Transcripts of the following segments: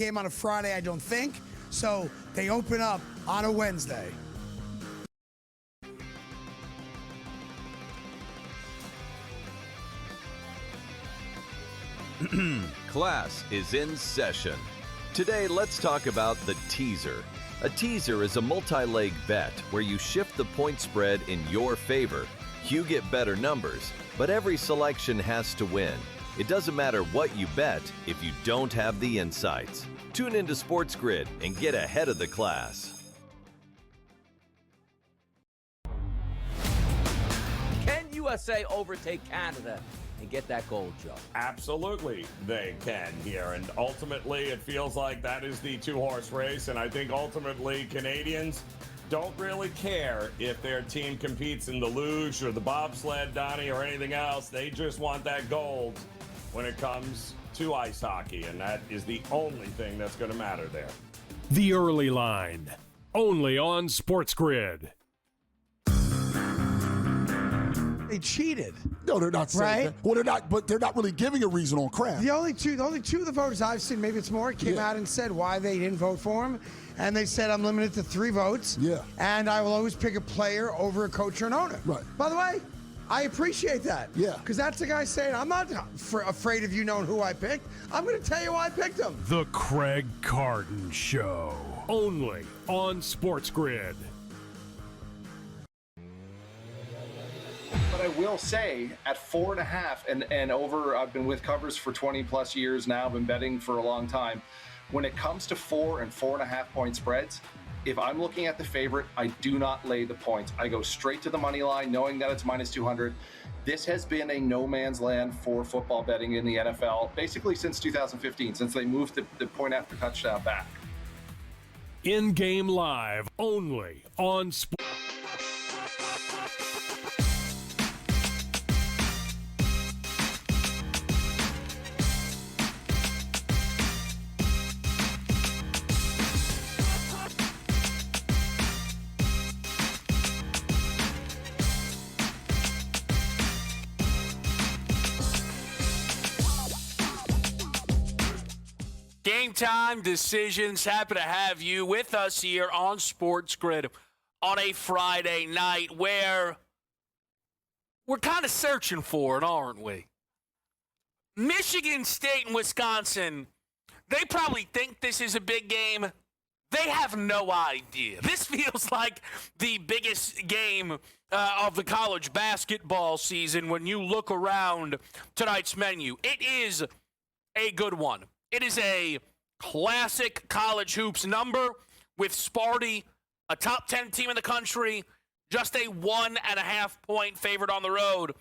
game on a Friday, I don't think. So they open up on a Wednesday. Class is in session. Today, let's talk about the teaser. A teaser is a multi-leg bet where you shift the point spread in your favor. You get better numbers, but every selection has to win. It doesn't matter what you bet if you don't have the insights. Tune into SportsGrid and get ahead of the class. Can USA overtake Canada and get that gold, Joe? Absolutely, they can here. And ultimately, it feels like that is the two-horse race. And I think ultimately, Canadians don't really care if their team competes in the luge or the bobsled, Donnie, or anything else. They just want that gold when it comes to ice hockey. And that is the only thing that's going to matter there. The Early Line, only on SportsGrid. They cheated. No, they're not saying Right? that. Well, they're not, but they're not really giving a reason on Kraft. The only two of the voters I've seen, maybe it's more, came out and said why they didn't vote for him. And they said, I'm limited to 3 votes. Yeah. And I will always pick a player over a coach or an owner. Right. By the way, I appreciate that. Yeah. Because that's the guy saying, I'm not afraid of you knowing who I picked. I'm going to tell you why I picked him. The Craig Carton Show, only on SportsGrid. But I will say, at 4.5 and over, I've been with covers for 20 plus years now, been betting for a long time. When it comes to 4 and 4.5 point spreads, if I'm looking at the favorite, I do not lay the points. I go straight to the money line, knowing that it's minus 200. This has been a no man's land for football betting in the NFL, basically since 2015, since they moved the point after touchdown back. In-game live, only on Game time decisions. Happy to have you with us here on SportsGrid on a Friday night where we're kind of searching for it, aren't we? Michigan State and Wisconsin, they probably think this is a big game. They have no idea. This feels like the biggest game of the college basketball season when you look around tonight's menu. It is a good one. It is a classic college hoops number with Sparty, a top 10 team in the country, just a 1.5 point favorite on the road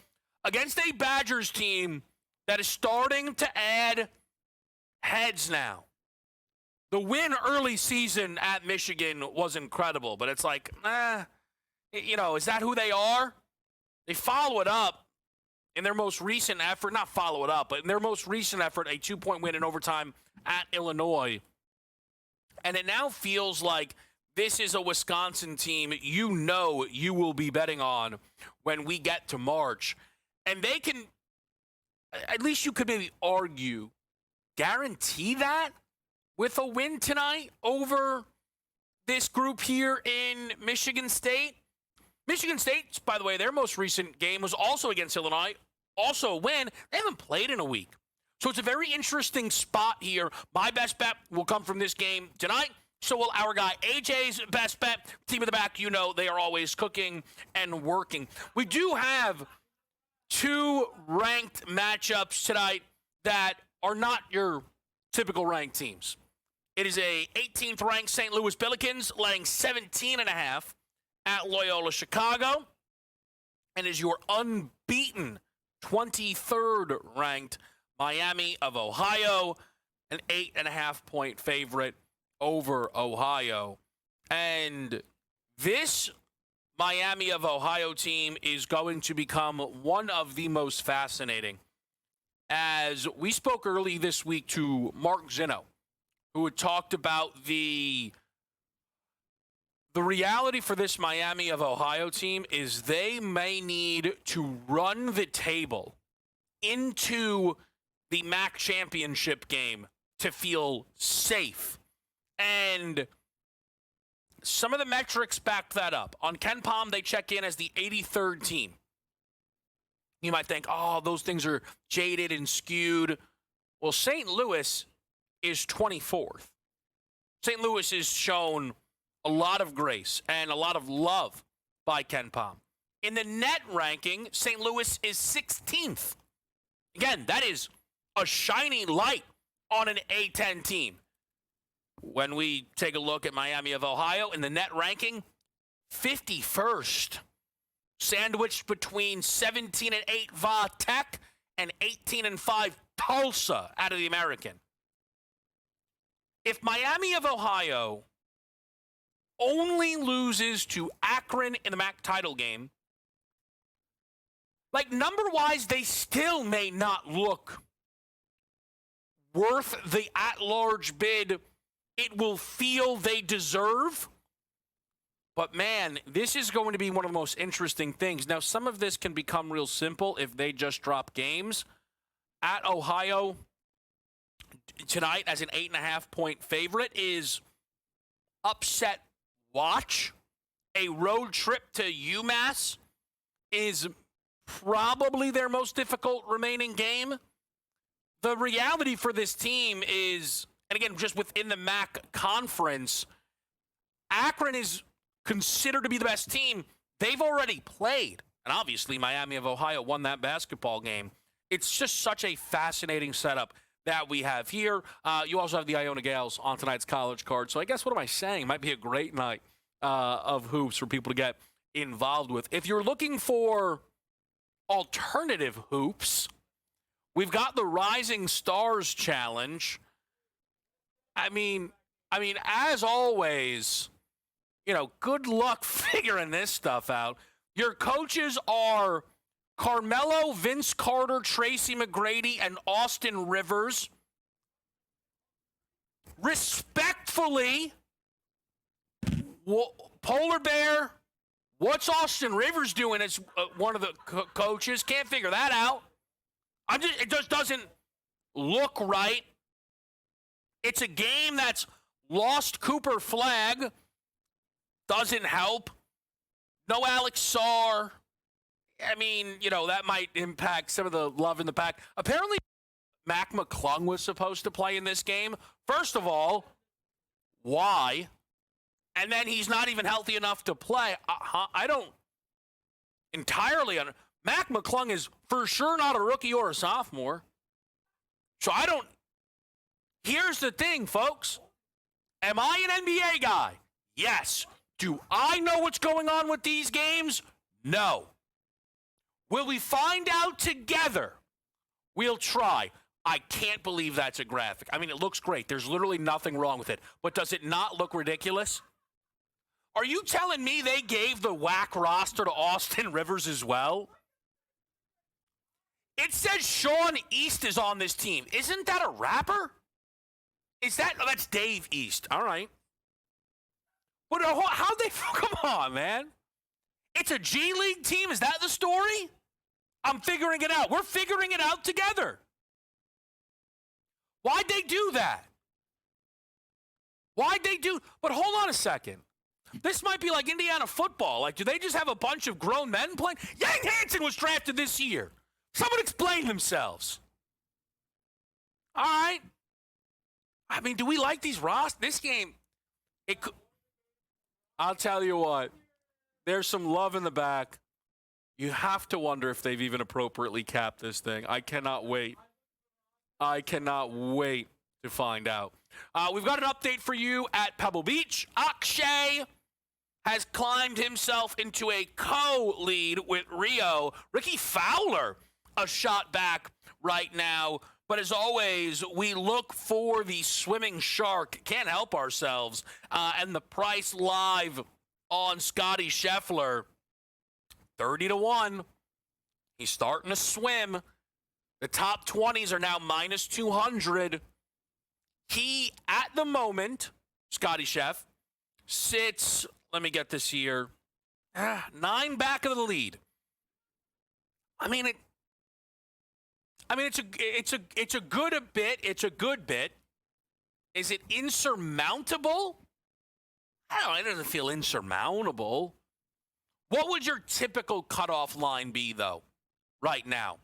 against a Badgers team that is starting to add heads now. The win early season at Michigan was incredible, but it's like, is that who they are? They follow it up. In their most recent effort, not follow it up, but in their most recent effort, a 2-point win in overtime at Illinois. And it now feels like this is a Wisconsin team you know you will be betting on when we get to March. And they can, at least you could maybe argue, guarantee that with a win tonight over this group here in Michigan State. Michigan State, by the way, their most recent game was also against Illinois, also a win. They haven't played in a week. So it's a very interesting spot here. My best bet will come from this game tonight. So will our guy AJ's best bet. Team of the back, you know they are always cooking and working. We do have 2 ranked matchups tonight that are not your typical ranked teams. It is a 18th ranked St. Louis Billikens laying 17.5 at Loyola Chicago, and is your unbeaten 23rd ranked Miami of Ohio, an 8.5 point favorite over Ohio. And this Miami of Ohio team is going to become one of the most fascinating. As we spoke early this week to Mark Zinno, who had talked about the reality for this Miami of Ohio team is they may need to run the table into the MAC championship game to feel safe. And some of the metrics back that up. On KenPom, they check in as the 83rd team. You might think, oh, those things are jaded and skewed. Well, St. Louis is 24th. St. Louis is shown a lot of grace and a lot of love by KenPom. In the net ranking, St. Louis is 16th. Again, that is a shining light on an A10 team. When we take a look at Miami of Ohio in the net ranking, 51st. Sandwiched between 17-8 Va Tech and 18-5 Tulsa out of the American. If Miami of Ohio only loses to Akron in the MAC title game, like number-wise, they still may not look worth the at-large bid it will feel they deserve. But, man, this is going to be one of the most interesting things. Now, some of this can become real simple if they just drop games. At Ohio tonight as an 8.5-point favorite is upset watch. A road trip to UMass is probably their most difficult remaining game. The reality for this team is, and again, just within the MAC conference, Akron is considered to be the best team. They've already played. And obviously, Miami of Ohio won that basketball game. It's just such a fascinating setup that we have here. You also have the Iona Gales on tonight's college card. So I guess, what am I saying? It might be a great night of hoops for people to get involved with. If you're looking for alternative hoops, we've got the Rising Stars Challenge. I mean, as always, you know, good luck figuring this stuff out. Your coaches are Carmelo, Vince Carter, Tracy McGrady, and Austin Rivers. Respectfully, Polar Bear, what's Austin Rivers doing as one of the coaches? Can't figure that out. It just doesn't look right. It's a game that's lost Cooper Flagg. Doesn't help. No Alex Sarr. I mean, you know, that might impact some of the love in the pack. Apparently, Mac McClung was supposed to play in this game. First of all, why? And then he's not even healthy enough to play. I don't entirely understand. Mac McClung is for sure not a rookie or a sophomore. So I don't. Here's the thing, folks. Am I an NBA guy? Yes. Do I know what's going on with these games? No. Will we find out together? We'll try. I can't believe that's a graphic. I mean, it looks great. There's literally nothing wrong with it. But does it not look ridiculous? Are you telling me they gave the WAC roster to Austin Rivers as well? It says Sean East is on this team. Isn't that a rapper? Is that? Oh, that's Dave East. All right. But how'd they? Come on, man. It's a G League team. Is that the story? I'm figuring it out. We're figuring it out together. Why'd they do that? Why'd they do? But hold on a second. This might be like Indiana football. Like, do they just have a bunch of grown men playing? Yang Hansen was drafted this year. Someone explain themselves. All right. I mean, do we like these rosters? This game, it could. I'll tell you what. There's some love in the back. You have to wonder if they've even appropriately capped this thing. I cannot wait. I cannot wait to find out. We've got an update for you at Pebble Beach. Akshay has climbed himself into a co-lead with Rio. Ricky Fowler, a shot back right now. But as always, we look for the swimming shark. Can't help ourselves. And the price live on Scotty Scheffler, 30-1. He's starting to swim. The top 20s are now minus 200. He, at the moment, Scotty Scheff, sits, let me get this here, 9 back of the lead. It's a good bit. It's a good bit. Is it insurmountable? I don't know. It doesn't feel insurmountable. What would your typical cutoff line be, though, right now?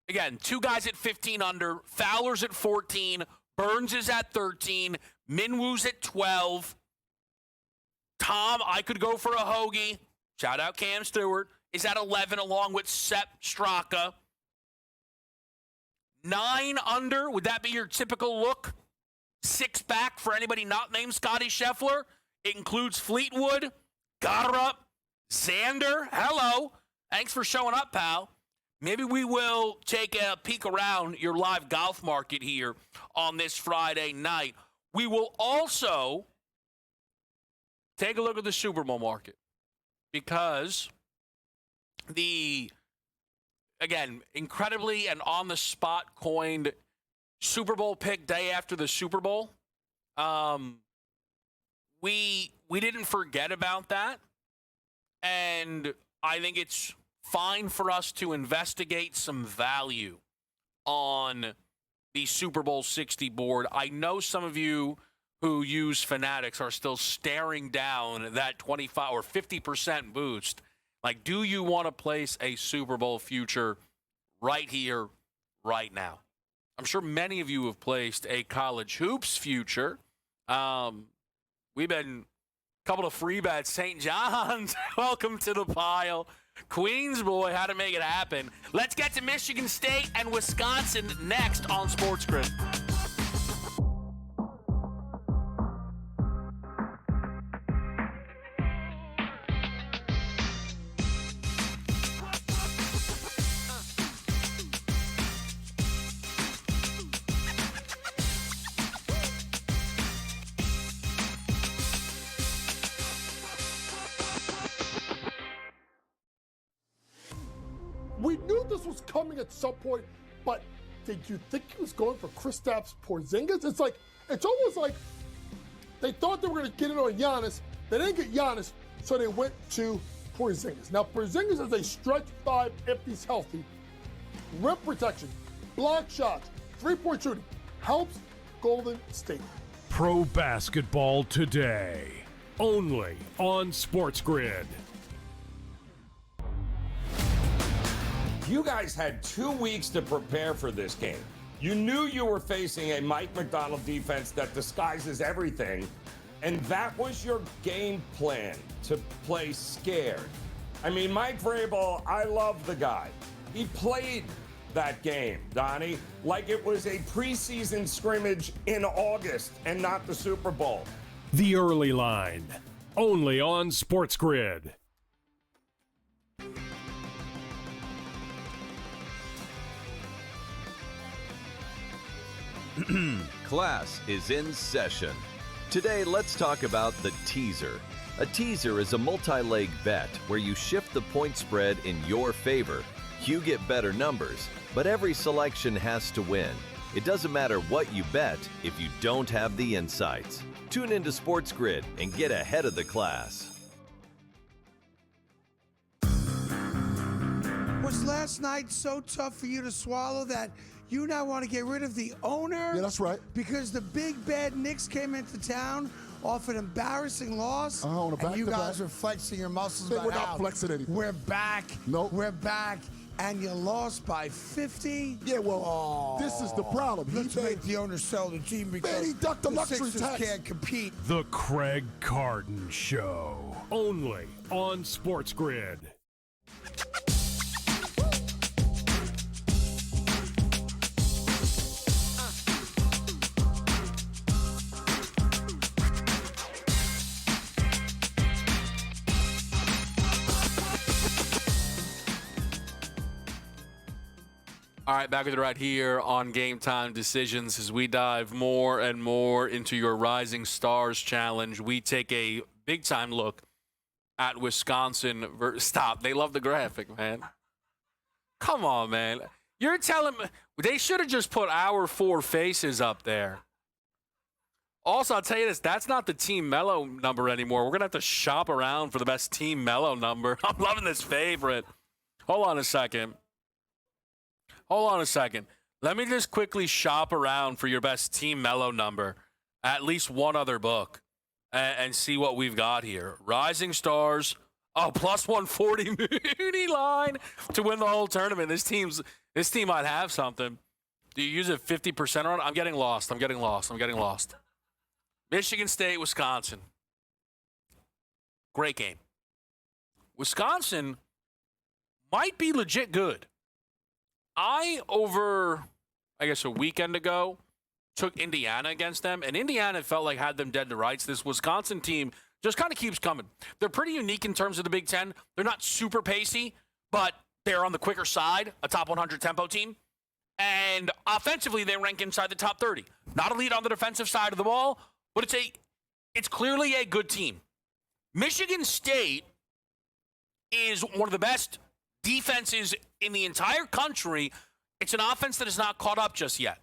Again, 2 guys at 15 under, Fowler's at 14, Burns is at 13, Minwoo's at 12. Tom, I could go for a hoagie. Shout out Cam Stewart. Is at 11 along with Sepp Straka. 9 under, would that be your typical look? 6 back for anybody not named Scotty Scheffler. It includes Fleetwood, Goddard, Xander. Hello. Thanks for showing up, pal. Maybe we will take a peek around your live golf market here on this Friday night. We will also take a look at the Super Bowl market because the, again, incredibly and on-the-spot coined Super Bowl pick day after the Super Bowl, we didn't forget about that, and I think it's fine for us to investigate some value on the Super Bowl 60 board. I know some of you who use Fanatics are still staring down that 25 or 50% boost. Like, do you want to place a Super Bowl future right here, right now? I'm sure many of you have placed a college hoops future. We've been a couple of free bets. St. John's, welcome to the pile. Queens boy, how to make it happen. Let's get to Michigan State and Wisconsin next on SportsGrid. We knew this was coming at some point, but did you think he was going for Kristaps Porzingis? It's almost like they thought they were going to get it on Giannis. They didn't get Giannis, so they went to Porzingis. Now, Porzingis is a stretch 5 if he's healthy. Rim protection, block shots, three-point shooting, helps Golden State. Pro basketball today, only on SportsGrid. You guys had 2 weeks to prepare for this game. You knew you were facing a Mike McDonald defense that disguises everything, and that was your game plan, to play scared. I mean, Mike Vrabel, I love the guy. He played that game, Donnie, like it was a preseason scrimmage in August and not the Super Bowl. The early line, only on SportsGrid. Class is in session. Today, let's talk about the teaser. A teaser is a multi-leg bet where you shift the point spread in your favor. You get better numbers, but every selection has to win. It doesn't matter what you bet if you don't have the insights. Tune into SportsGrid and get ahead of the class. Was last night so tough for you to swallow that you now want to get rid of the owner? Yeah, that's right. Because the big bad Knicks came into town off an embarrassing loss, on a and you back-to-back. guys are flexing your muscles. They about were not how flexing anything. We're back. Nope. We're back, and you lost by 50. Yeah, well, this is the problem. Let's make the owner sell the team because Man, he ducked the luxury Sixers tax. can't compete. The Craig Carden Show, only on SportsGrid. All right, back with you right here on Game Time Decisions as we dive more and more into your Rising Stars Challenge. We take a big-time look at Wisconsin. Stop. They love the graphic, man. Come on, man. You're telling me they should have just put our 4 faces up there. Also, I'll tell you this. That's not the Team Mellow number anymore. We're going to have to shop around for the best Team Mellow number. I'm loving this favorite. Hold on a second. Let me just quickly shop around for your best Team Mellow number, at least one other book, and see what we've got here. Rising Stars, plus 140 Mooney line to win the whole tournament. This team might have something. Do you use a 50% on it? I'm getting lost. Michigan State, Wisconsin. Great game. Wisconsin might be legit good. I guess a weekend ago, took Indiana against them, and Indiana felt like had them dead to rights. This Wisconsin team just kind of keeps coming. They're pretty unique in terms of the Big Ten. They're not super pacey, but they're on the quicker side, a top 100 tempo team. And offensively, they rank inside the top 30. Not elite on the defensive side of the ball, but it's clearly a good team. Michigan State is one of the best defenses in the entire country. It's an offense that is not caught up just yet.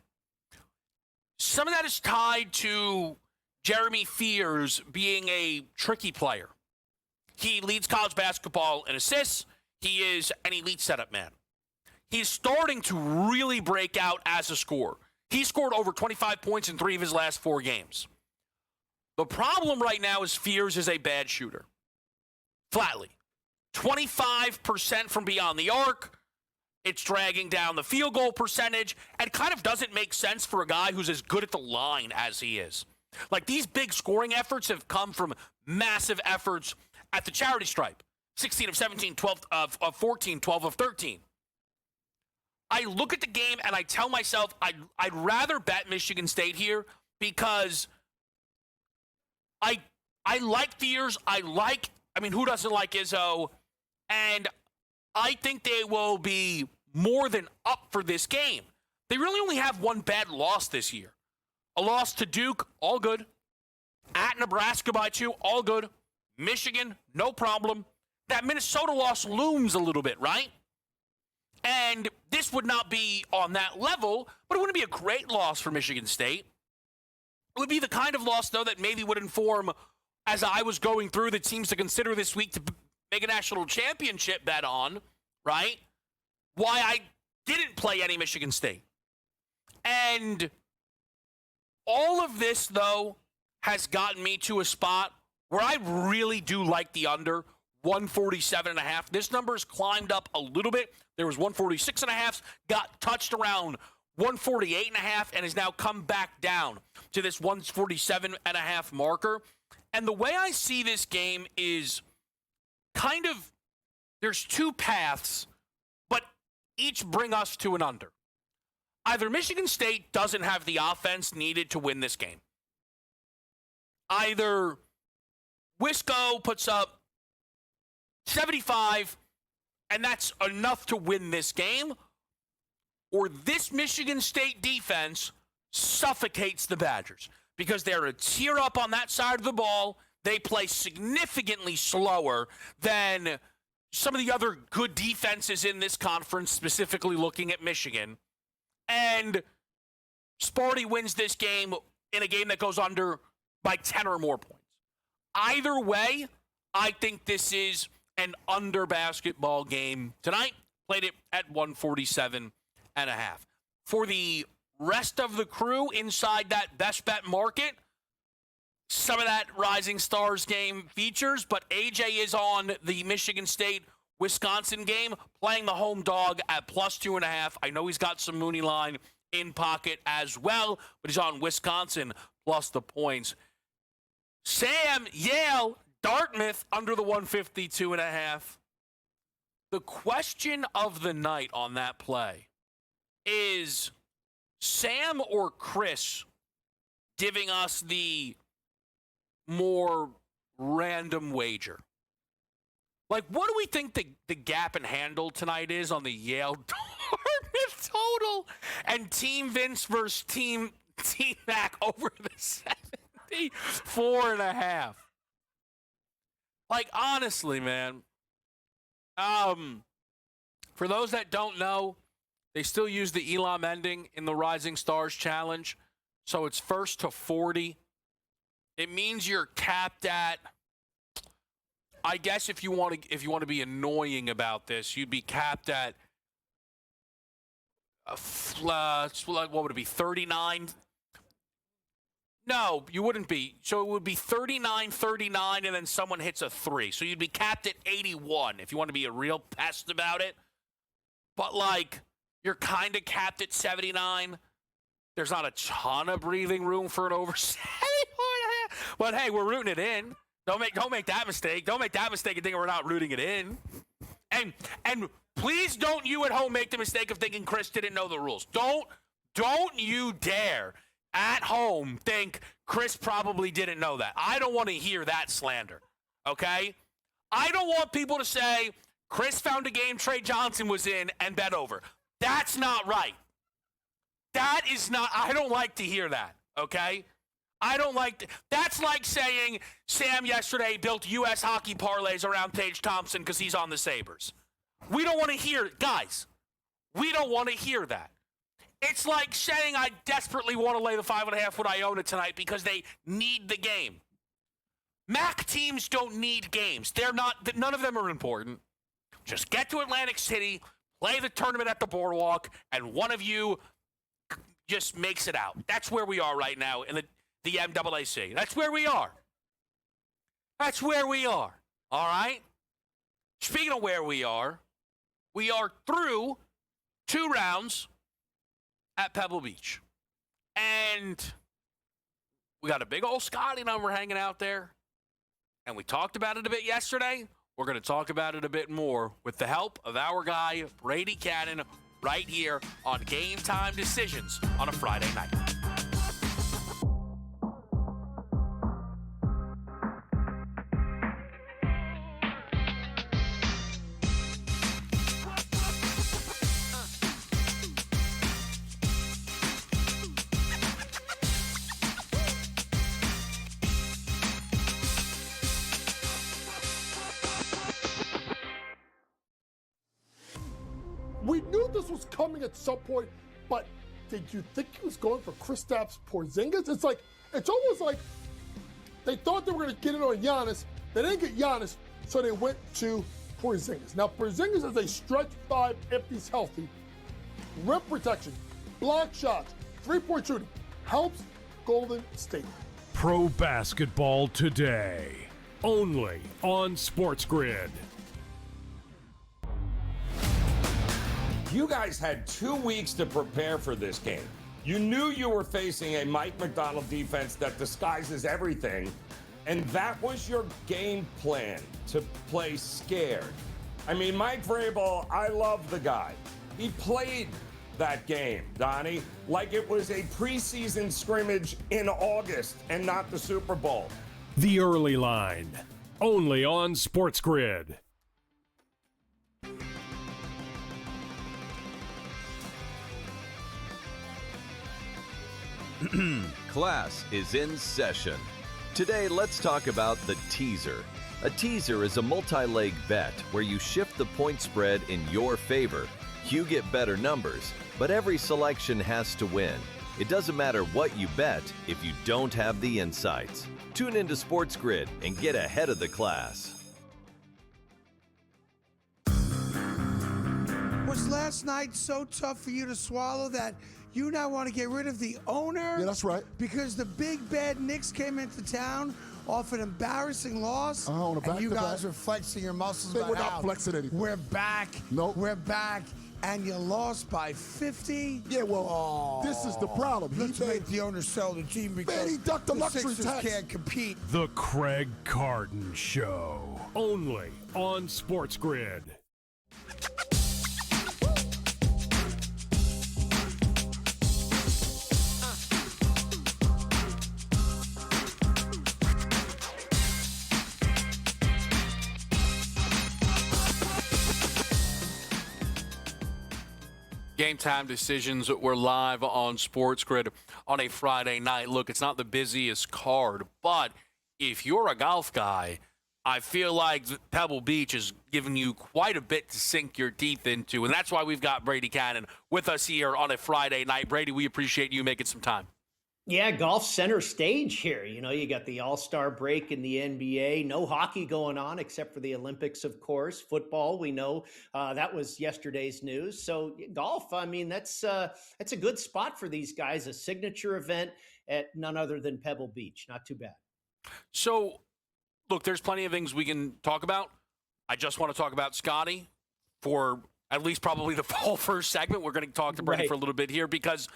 Some of that is tied to Jeremy Fears being a tricky player. He leads college basketball in assists. He is an elite setup man. He's starting to really break out as a scorer. He scored over 25 points in 3 of his last 4 games. The problem right now is Fears is a bad shooter. Flatly. 25% from beyond the arc. It's dragging down the field goal percentage and kind of doesn't make sense for a guy who's as good at the line as he is. Like, these big scoring efforts have come from massive efforts at the charity stripe. 16 of 17, 12 of 14, 12 of 13. I look at the game and I tell myself I'd rather bet Michigan State here because I like Fears. Who doesn't like Izzo? And I think they will be more than up for this game. They really only have one bad loss this year. A loss to Duke, all good. At Nebraska by 2, all good. Michigan, no problem. That Minnesota loss looms a little bit, right? And this would not be on that level, but it wouldn't be a great loss for Michigan State. It would be the kind of loss, though, that maybe would inform, as I was going through the teams to consider this week to make a national championship bet on, right? Why I didn't play any Michigan State. And all of this, though, has gotten me to a spot where I really do like the under 147.5. This number has climbed up a little bit. There was 146.5, got touched around 148.5, and has now come back down to this 147.5 marker. And the way I see this game is kind of, there's 2 paths, but each bring us to an under. Either Michigan State doesn't have the offense needed to win this game. Either Wisco puts up 75, and that's enough to win this game, or this Michigan State defense suffocates the Badgers because they're a tier up on that side of the ball. They play significantly slower than some of the other good defenses in this conference, specifically looking at Michigan. And Sparty wins this game in a game that goes under by 10 or more points. Either way, I think this is an under basketball game tonight. Played it at 147.5. For the rest of the crew inside that best bet market, some of that Rising Stars game features, but AJ is on the Michigan State-Wisconsin game, playing the home dog at plus 2.5. I know he's got some Mooney line in pocket as well, but he's on Wisconsin plus the points. Sam, Yale, Dartmouth under the 152.5. The question of the night on that play is Sam or Chris giving us the more random wager? Like, what do we think the gap and handle tonight is on the Yale Dartmouth total? And Team Vince versus Team Mac over the 74.5. Like, honestly, man. For those that don't know, they still use the Elam ending in the Rising Stars Challenge. So it's first to 40. It means you're capped at, I guess if you want to be annoying about this, you'd be capped at what would it be, 39? No, you wouldn't be. So it would be 39, and then someone hits a 3. So you'd be capped at 81 if you want to be a real pest about it. But, like, you're kind of capped at 79. There's not a ton of breathing room for an over 74.5. But, hey, we're rooting it in. Don't make that mistake. Don't make that mistake and think we're not rooting it in. And please don't you at home make the mistake of thinking Chris didn't know the rules. Don't you dare at home think Chris probably didn't know that. I don't want to hear that slander, okay? I don't want people to say Chris found a game Trey Johnson was in and bet over. That's not right. That is not, I don't like to hear that, okay? I don't like to, that's like saying Sam yesterday built U.S. hockey parlays around Tage Thompson because he's on the Sabres. We don't want to hear, guys, we don't want to hear that. It's like saying I desperately want to lay the 5.5 with Iona tonight because they need the game. MAC teams don't need games. They're not, none of them are important. Just get to Atlantic City, play the tournament at the Boardwalk, and one of you just makes it out. That's where we are right now in the MAAC. That's where we are. That's where we are. All right? Speaking of where we are through 2 rounds at Pebble Beach. And we got a big old Scotty number hanging out there. And we talked about it a bit yesterday. We're going to talk about it a bit more with the help of our guy, Brady Cannon, right here on Game Time Decisions on a Friday night. We knew this was coming at some point, but did you think he was going for Kristaps Porzingis? It's almost like they thought they were going to get it on Giannis. They didn't get Giannis, so they went to Porzingis. Now, Porzingis is a stretch 5 if he's healthy. Rim protection, block shots, 3-point shooting, helps Golden State. Pro basketball today, only on SportsGrid. You guys had 2 weeks to prepare for this game. You knew you were facing a Mike McDonald defense that disguises everything, and that was your game plan, to play scared. I mean, Mike Vrabel, I love the guy. He played that game, Donnie, like it was a preseason scrimmage in August and not the Super Bowl. The early line, only on SportsGrid. Class is in session. Today, let's talk about the teaser. A teaser is a multi-leg bet where you shift the point spread in your favor. You get better numbers, but every selection has to win. It doesn't matter what you bet if you don't have the insights. Tune into SportsGrid and get ahead of the class. Was last night so tough for you to swallow that you now want to get rid of the owner? Yeah, that's right. Because the big bad Knicks came into town off an embarrassing loss. On a and you back-to-back. guys are flexing your muscles. They about were not how flexing anything. We're back. Nope. We're back. And you lost by 50? Yeah, well, this is the problem. Let's make the owner sell the team because Man, he ducked the luxury Sixers tax. can't compete. The Craig Carton Show, only on SportsGrid. Game Time Decisions. We're live on SportsGrid on a Friday night. Look, it's not the busiest card, but if you're a golf guy, I feel like Pebble Beach is giving you quite a bit to sink your teeth into, and that's why we've got Brady Cannon with us here on a Friday night. Brady, we appreciate you making some time. Yeah, golf center stage here. You got the All-Star break in the NBA. No hockey going on except for the Olympics, of course. Football, we know that was yesterday's news. So golf, I mean, that's a good spot for these guys. A signature event at none other than Pebble Beach. Not too bad. So, look, there's plenty of things we can talk about. I just want to talk about Scotty for at least probably the whole first segment. We're going to talk to Brady for a little bit here because,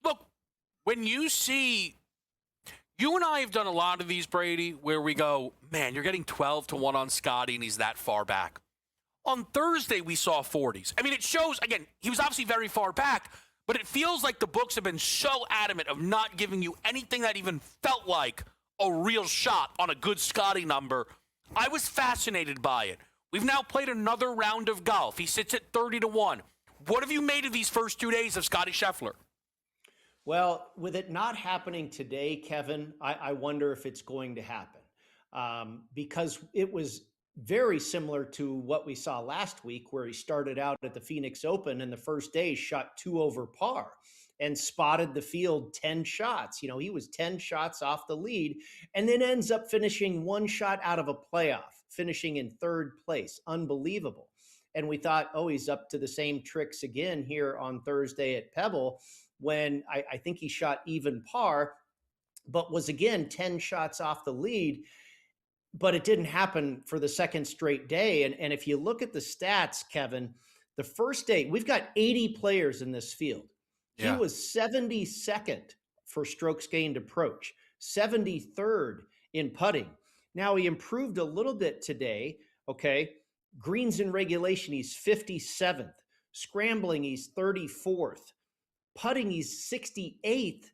look, when you see, you and I have done a lot of these, Brady, where we go, man, you're getting 12-1 on Scotty, and he's that far back. On Thursday, we saw 40s. I mean, it shows, again, he was obviously very far back, but it feels like the books have been so adamant of not giving you anything that even felt like a real shot on a good Scotty number. I was fascinated by it. We've now played another round of golf. He sits at 30-1. What have you made of these first 2 days of Scotty Scheffler? Well, with it not happening today, Kevin, I wonder if it's going to happen because it was very similar to what we saw last week where he started out at the Phoenix Open and the first day shot 2 over par and spotted the field 10 shots. He was 10 shots off the lead and then ends up finishing 1 shot out of a playoff, finishing in 3rd place. Unbelievable. And we thought, oh, he's up to the same tricks again here on Thursday at Pebble, when I think he shot even par, but was again 10 shots off the lead. But it didn't happen for the second straight day. And if you look at the stats, Kevin, the first day, we've got 80 players in this field. Yeah. He was 72nd for strokes gained approach, 73rd in putting. Now he improved a little bit today. Okay. Greens in regulation, he's 57th. Scrambling, he's 34th. Putting, he's 68th,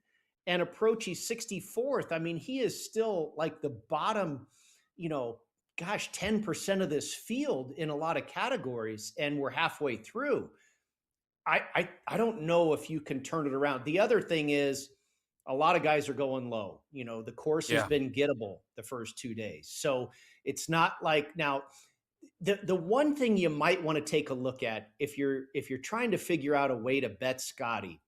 and approach, he's 64th. I mean, he is still like the bottom, 10% of this field in a lot of categories, and we're halfway through. I don't know if you can turn it around. The other thing is a lot of guys are going low. The course has been gettable the first 2 days. So it's not like now the one thing you might want to take a look at if you're trying to figure out a way to bet Scotty,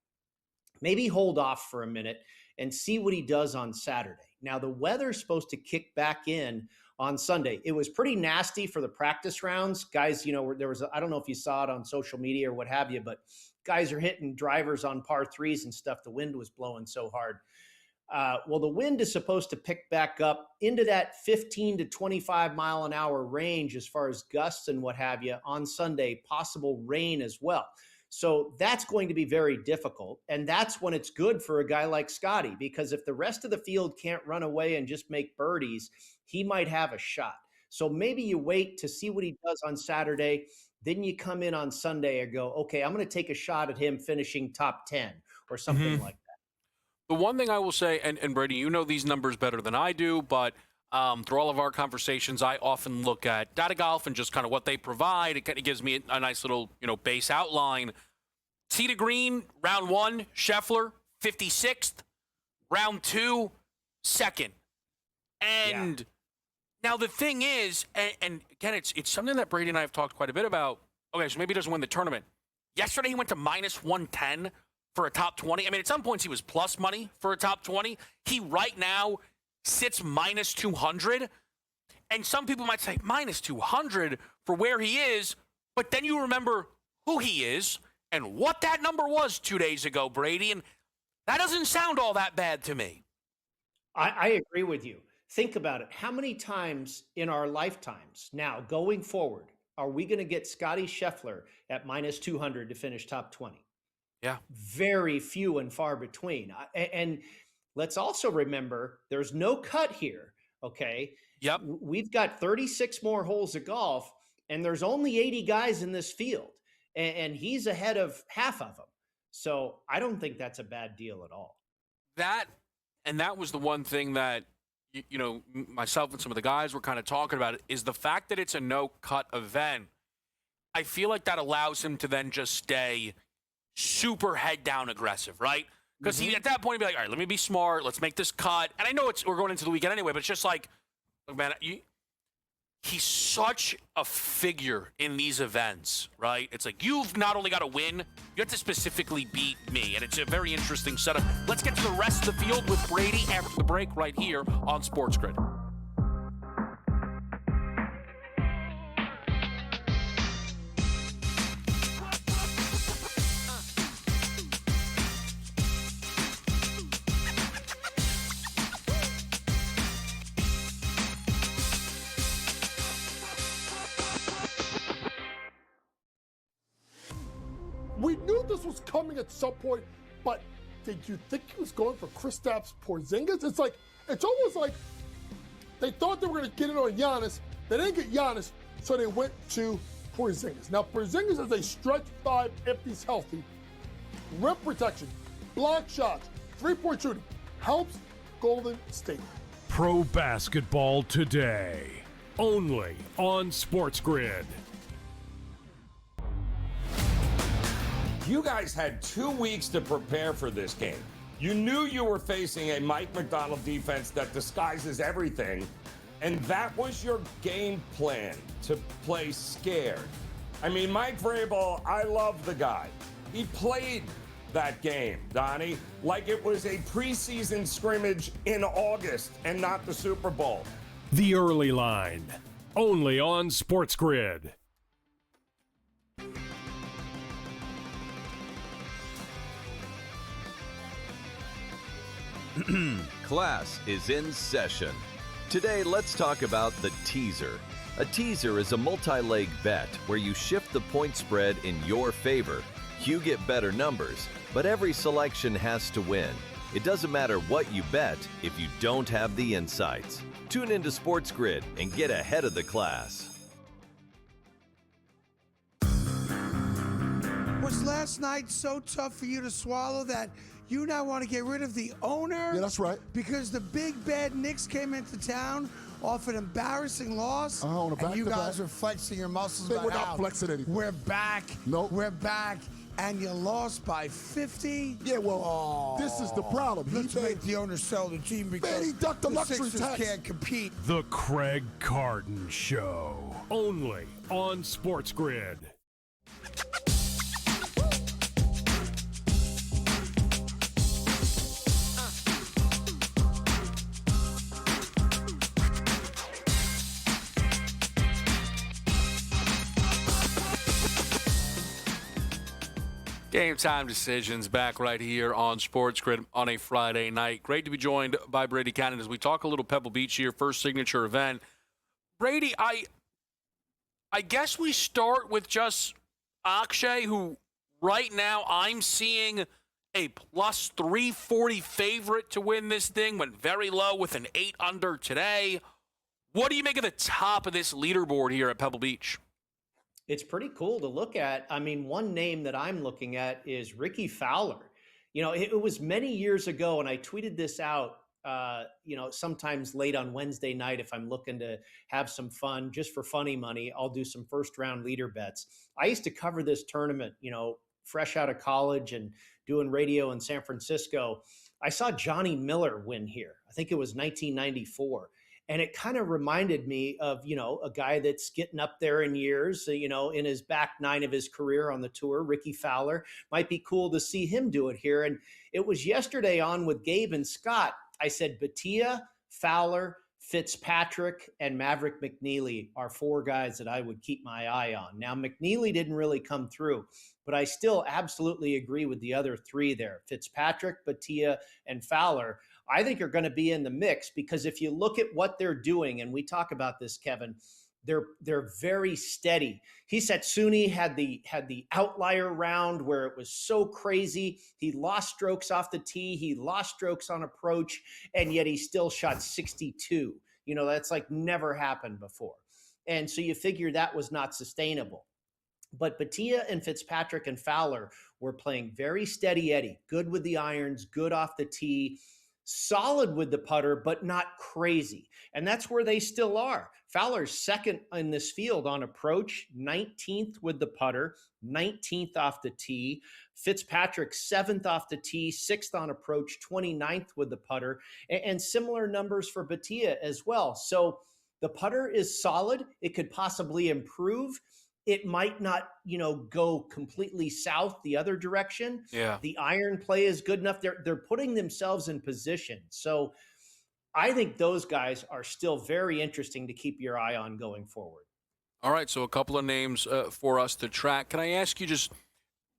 maybe hold off for a minute and see what he does on Saturday. Now, the weather's supposed to kick back in on Sunday. It was pretty nasty for the practice rounds. Guys, there was, I don't know if you saw it on social media or what have you, but guys are hitting drivers on par 3s and stuff. The wind was blowing so hard. Well, the wind is supposed to pick back up into that 15 to 25 mile an hour range as far as gusts and what have you on Sunday, possible rain as well. So that's going to be very difficult. And that's when it's good for a guy like Scotty, because if the rest of the field can't run away and just make birdies, he might have a shot. So maybe you wait to see what he does on Saturday. Then you come in on Sunday and go, okay, I'm going to take a shot at him finishing top 10 or something like that. The one thing I will say, and Brady, you know these numbers better than I do, but through all of our conversations, I often look at Data Golf and just kind of what they provide. It kind of gives me a nice little, base outline. Tee to green, round 1, Scheffler, 56th. Round 2, 2nd. And now the thing is, and again, it's something that Brady and I have talked quite a bit about. Okay, so maybe he doesn't win the tournament. Yesterday, he went to minus 110 for a top 20. I mean, at some points, he was plus money for a top 20. He right now sits minus 200. And some people might say minus 200 for where he is, but then you remember who he is and what that number was 2 days ago, Brady, and that doesn't sound all that bad to me. I agree with you. Think about it. How many times in our lifetimes now going forward are we going to get Scotty Scheffler at minus 200 to finish top 20? Yeah. Very few and far between. And let's also remember there's no cut here, okay? Yep. We've got 36 more holes of golf, and there's only 80 guys in this field, and he's ahead of half of them. So I don't think that's a bad deal at all. That was the one thing that, myself and some of the guys were kind of talking about, is the fact that it's a no-cut event. I feel like that allows him to then just stay super head-down aggressive, right? Because at that point, he'd be like, all right, let me be smart. Let's make this cut. And I know we're going into the weekend anyway, but it's just like, look, man, he's such a figure in these events, right? It's like, you've not only got to win, you have to specifically beat me. And it's a very interesting setup. Let's get to the rest of the field with Brady after the break right here on SportsGrid. We knew this was coming at some point, but did you think he was going for Kristaps Porzingis? It's almost like they thought they were going to get it on Giannis. They didn't get Giannis, so they went to Porzingis. Now, Porzingis is a stretch five if he's healthy. Rim protection, block shots, three-point shooting, helps Golden State. Pro basketball today, only on SportsGrid. You guys had 2 weeks to prepare for this game. You knew you were facing a Mike McDonald defense that disguises everything, and that was your game plan, to play scared. I mean, Mike Vrabel, I love the guy. He played that game, Donnie, like it was a preseason scrimmage in August and not the Super Bowl. The Early Line, only on SportsGrid. Class is in session. Today, let's talk about the teaser. A teaser is a multi-leg bet where you shift the point spread in your favor. You get better numbers, but every selection has to win. It doesn't matter what you bet if you don't have the insights. Tune into SportsGrid and get ahead of the class. Was last night so tough for you to swallow that you now want to get rid of the owner? Yeah, that's right. Because the big bad Knicks came into town off an embarrassing loss, on a and you back-to-back. guys are flexing your muscles. They about were not how flexing anything. We're back. Nope. We're back, and you lost by 50. Yeah, well, this is the problem. Let's make the owner sell the team because he ducked the luxury Sixers tax. can't compete. The Craig Carton Show, only on SportsGrid. Game time decisions back right here on SportsGrid on a Friday night. Great to be joined by Brady Cannon as we talk a little Pebble Beach here, first signature event. Brady, I guess we start with just Akshay, who right now I'm seeing a plus 340 favorite to win this thing, went very low with an 8 under today. What do you make of the top of this leaderboard here at Pebble Beach? It's pretty cool to look at. I mean, one name that I'm looking at is Ricky Fowler. You know, it was many years ago, and I tweeted this out, sometimes late on Wednesday night if I'm looking to have some fun, just for funny money, I'll do some first-round leader bets. I used to cover this tournament, fresh out of college and doing radio in San Francisco. I saw Johnny Miller win here. I think it was 1994. And it kind of reminded me of, a guy that's getting up there in years, in his back nine of his career on the tour, Ricky Fowler. Might be cool to see him do it here. And it was yesterday on with Gabe and Scott. I said, Batia, Fowler, Fitzpatrick, and Maverick McNeely are 4 guys that I would keep my eye on. Now, McNeely didn't really come through, but I still absolutely agree with the other 3 there. Fitzpatrick, Batia, and Fowler, I think are going to be in the mix because if you look at what they're doing, and we talk about this, Kevin, they're very steady. Hisatsuni had the outlier round where it was so crazy. He lost strokes off the tee. He lost strokes on approach, and yet he still shot 62. That's like never happened before. And so you figure that was not sustainable. But Batia and Fitzpatrick and Fowler were playing very steady Eddie, good with the irons, good off the tee, solid with the putter, but not crazy. And that's where they still are. Fowler's second in this field on approach, 19th with the putter, 19th off the tee. Fitzpatrick, 7th off the tee, 6th on approach, 29th with the putter, and similar numbers for Batia as well. So The putter is solid. It could possibly improve. It might not, go completely south the other direction. Yeah. The iron play is good enough. They're putting themselves in position. So I think those guys are still very interesting to keep your eye on going forward. All right, so a couple of names for us to track. Can I ask you just,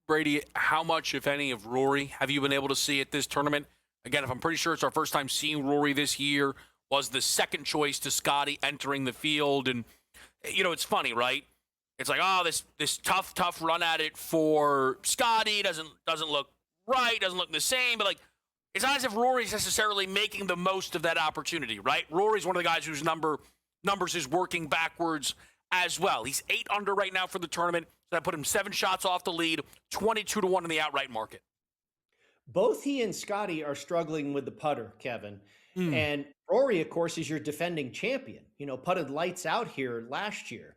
Brady, how much, if any, of Rory have you been able to see at this tournament? Again, if I'm pretty sure it's our first time seeing Rory this year, was the second choice to Scotty entering the field. And, it's funny, right? It's like, this tough run at it for Scotty doesn't look right, doesn't look the same. But, it's not as if Rory's necessarily making the most of that opportunity, right? Rory's one of the guys whose numbers is working backwards as well. He's 8 under right now for the tournament. So that put him 7 shots off the lead, 22-1 in the outright market. Both he and Scotty are struggling with the putter, Kevin. And Rory, of course, is your defending champion. Putted lights out here last year.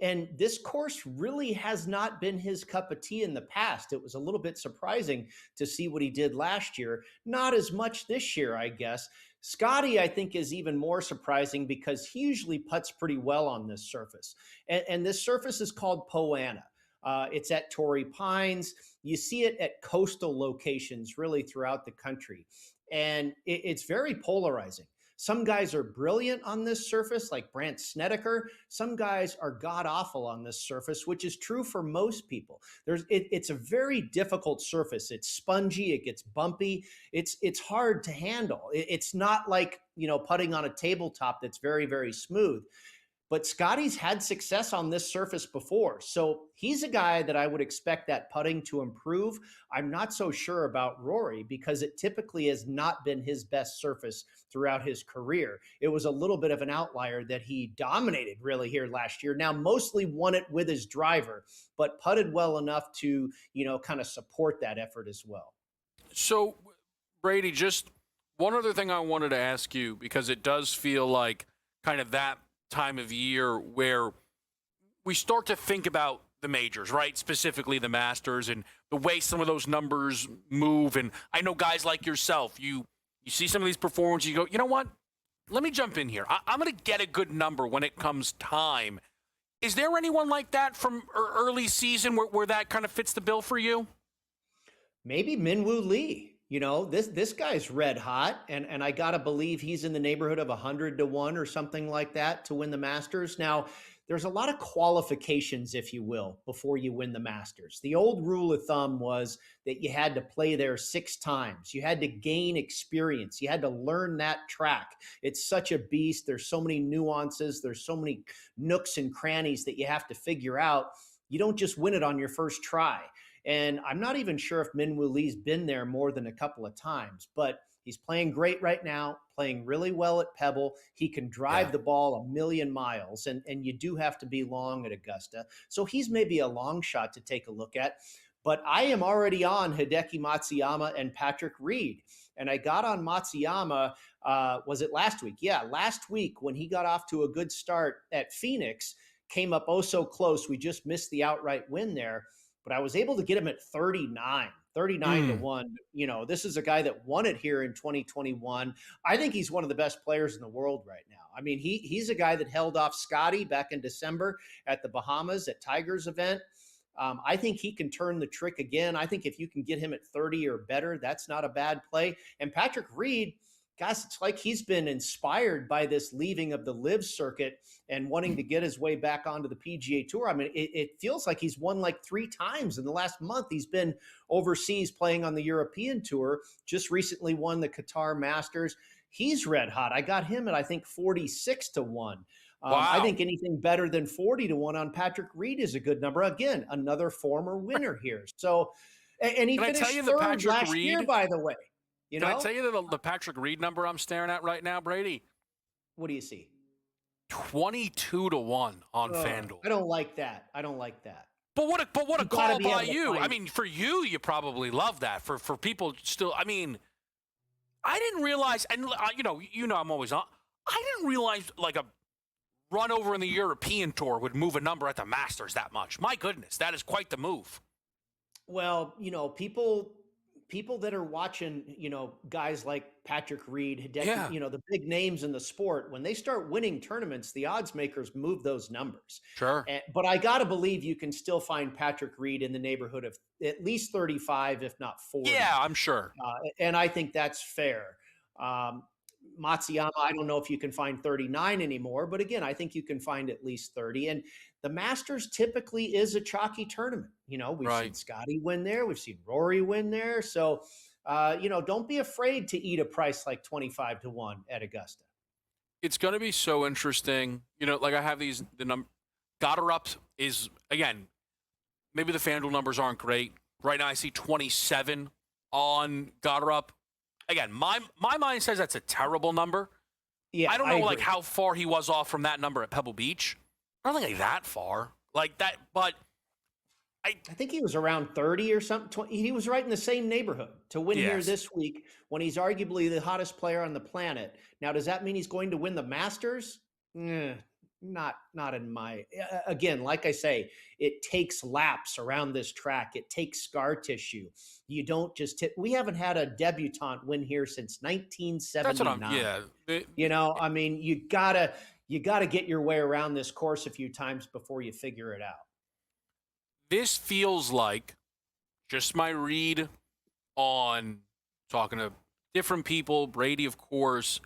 And this course really has not been his cup of tea in the past. It was a little bit surprising to see what he did last year. Not as much this year, I guess. Scotty, I think, is even more surprising because he usually putts pretty well on this surface. And this surface is called Poa annua. It's at Torrey Pines. You see it at coastal locations really throughout the country. And it's very polarizing. Some guys are brilliant on this surface, like Brandt Snedeker. Some guys are god-awful on this surface, which is true for most people. It's a very difficult surface. It's spongy. It gets bumpy. It's hard to handle. It's not like, putting on a tabletop that's very, very smooth. But Scotty's had success on this surface before. So he's a guy that I would expect that putting to improve. I'm not so sure about Rory because it typically has not been his best surface throughout his career. It was a little bit of an outlier that he dominated really here last year. Now, mostly won it with his driver, but putted well enough to, kind of support that effort as well. So, Brady, just one other thing I wanted to ask you, because it does feel like kind of that time of year where we start to think about the majors, right? Specifically the Masters and the way some of those numbers move. And I know guys like yourself, you see some of these performances, you go, you know what? Let me jump in here. I'm going to get a good number when it comes time. Is there anyone like that from early season where that kind of fits the bill for you? Maybe Min-Woo Lee. This guy's red hot, and I got to believe he's in the neighborhood of 100-1 or something like that to win the Masters. Now, there's a lot of qualifications, if you will, before you win the Masters. The old rule of thumb was that you had to play there 6 times. You had to gain experience. You had to learn that track. It's such a beast. There's so many nuances. There's so many nooks and crannies that you have to figure out. You don't just win it on your first try. And I'm not even sure if Min-Woo Lee's been there more than a couple of times, but he's playing great right now, playing really well at Pebble. He can drive the ball 1,000,000 miles, and you do have to be long at Augusta. So he's maybe a long shot to take a look at. But I am already on Hideki Matsuyama and Patrick Reed. And I got on Matsuyama, was it last week? Yeah, last week when he got off to a good start at Phoenix, came up oh so close. We just missed the outright win there. But I was able to get him at 39 to 1. This is a guy that won it here in 2021. I think he's one of the best players in the world right now. I mean, he's a guy that held off Scotty back in December at the Bahamas at Tiger's event. I think he can turn the trick again. I think if you can get him at 30 or better, that's not a bad play. And Patrick Reed, guys, it's like he's been inspired by this leaving of the live circuit and wanting to get his way back onto the PGA Tour. I mean, it feels like he's won like 3 times in the last month. He's been overseas playing on the European Tour, just recently won the Qatar Masters. He's red hot. I got him at, I think, 46 to 1. Wow. I think anything better than 40 to 1 on Patrick Reed is a good number. Again, another former winner here. So, and he finished third last year, by the way. Can I tell you the Patrick Reed number I'm staring at right now, Brady? What do you see? 22 to 1 on FanDuel. I don't like that. But what a call by you. I mean, for you probably love that. For people still, I mean, I didn't realize, and I'm always on. I didn't realize like a run over in the European Tour would move a number at the Masters that much. My goodness, that is quite the move. Well, people people that are watching, guys like Patrick Reed, Yeah. the big names in the sport, when they start winning tournaments, the odds makers move those numbers. Sure. But I got to believe you can still find Patrick Reed in the neighborhood of at least 35, if not 40. Yeah, I'm sure. And I think that's fair. Matsuyama, I don't know if you can find 39 anymore, but again, I think you can find at least 30. And the Masters typically is a chalky tournament. We've seen Scotty win there. We've seen Rory win there. So, don't be afraid to eat a price like 25-1 at Augusta. It's going to be so interesting. Like I have the number. Goddard is, again, maybe the FanDuel numbers aren't great. Right now I see 27 on Goddard. Again, my mind says that's a terrible number. Yeah, I don't know agree. how far he was off from that number at Pebble Beach. I don't think like that far. Like that, but I think he was around 30 or something. He was right in the same neighborhood to win here this week when he's arguably the hottest player on the planet. Now, does that mean he's going to win the Masters? Not in my, again, like I say, it takes laps around this track. It takes scar tissue. You don't just we haven't had a debutante win here since 1979. That's what I mean, you gotta get your way around this course a few times before you figure it out. This feels like, just my read on talking to different people, Brady, of course,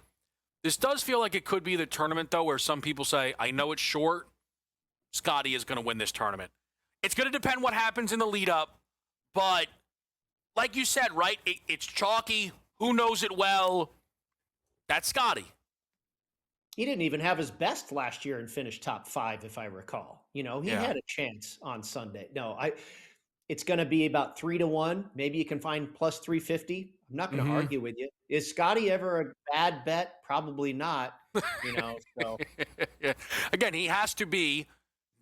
this does feel like it could be the tournament, though, where some people say, I know it's short, Scotty is going to win this tournament. It's going to depend what happens in the lead-up, but like you said, right, it's chalky. Who knows it well? That's Scotty. He didn't even have his best last year and finished top 5, if I recall. He had a chance on Sunday. No, it's going to be about 3-1. Maybe you can find plus 350. I'm not going to argue with you. Is Scotty ever a bad bet? Probably not. So Again, he has to be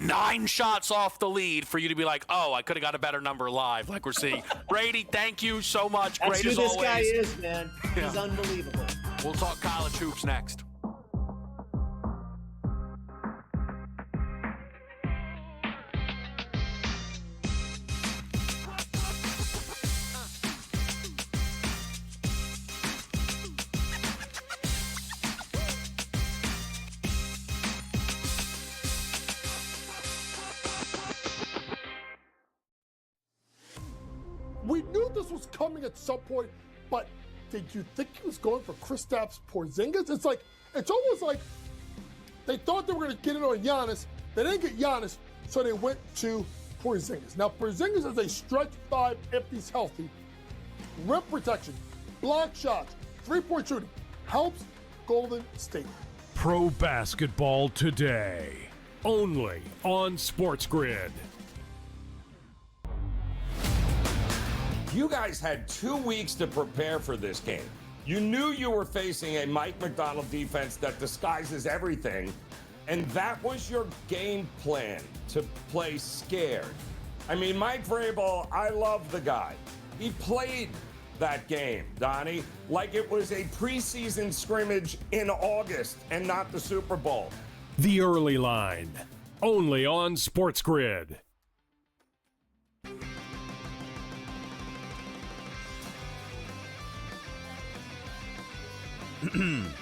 9 shots off the lead for you to be like, oh, I could have got a better number live, like we're seeing. Brady, thank you so much. That's Great who as this always. guy is, man. He's unbelievable. We'll talk college hoops next. We knew this was coming at some point, but did you think he was going for Kristaps Porzingis? It's almost like they thought they were going to get it on Giannis. They didn't get Giannis, so they went to Porzingis. Now, Porzingis is a stretch 5 if he's healthy. Rim protection, block shots, three-point shooting, helps Golden State. Pro basketball today, only on SportsGrid. You guys had 2 weeks to prepare for this game. You knew you were facing a Mike McDonald defense that disguises everything, and that was your game plan, to play scared. I mean, Mike Vrabel, I love the guy. He played that game, Donnie, like it was a preseason scrimmage in August and not the Super Bowl. The Early Line, only on SportsGrid.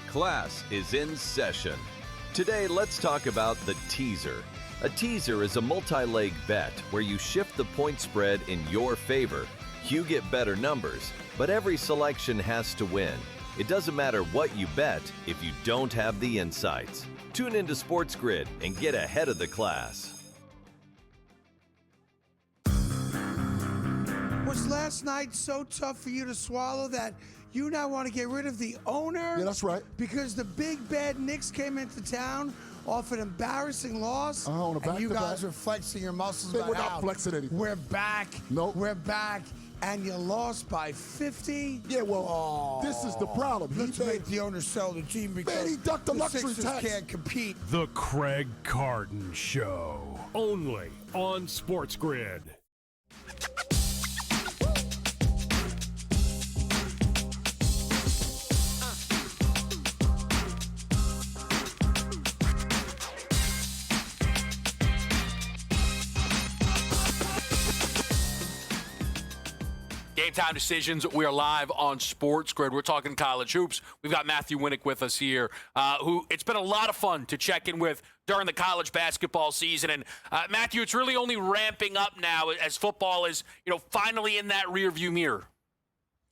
Class is in session. Today, let's talk about the teaser. A teaser is a multi-leg bet where you shift the point spread in your favor. You get better numbers, but every selection has to win. It doesn't matter what you bet if you don't have the insights. Tune into SportsGrid and get ahead of the class. Was last night so tough for you to swallow that you now want to get rid of the owner? Yeah, that's right. Because the big bad Knicks came into town off an embarrassing loss, on a and you back-to-back. guys were flexing your muscles They about were not how flexing anything. we're back. Nope. We're back, and you lost by 50. Yeah, well, this is the problem. Let's make the owner sell the team because he ducked the luxury Sixers tax. can't compete. The Craig Carton Show, only on SportsGrid. Game Time Decisions. We are live on SportsGrid. We're talking college hoops. We've got Matthew Winnick with us here, who it's been a lot of fun to check in with during the college basketball season. And Matthew, it's really only ramping up now as football is, finally in that rearview mirror.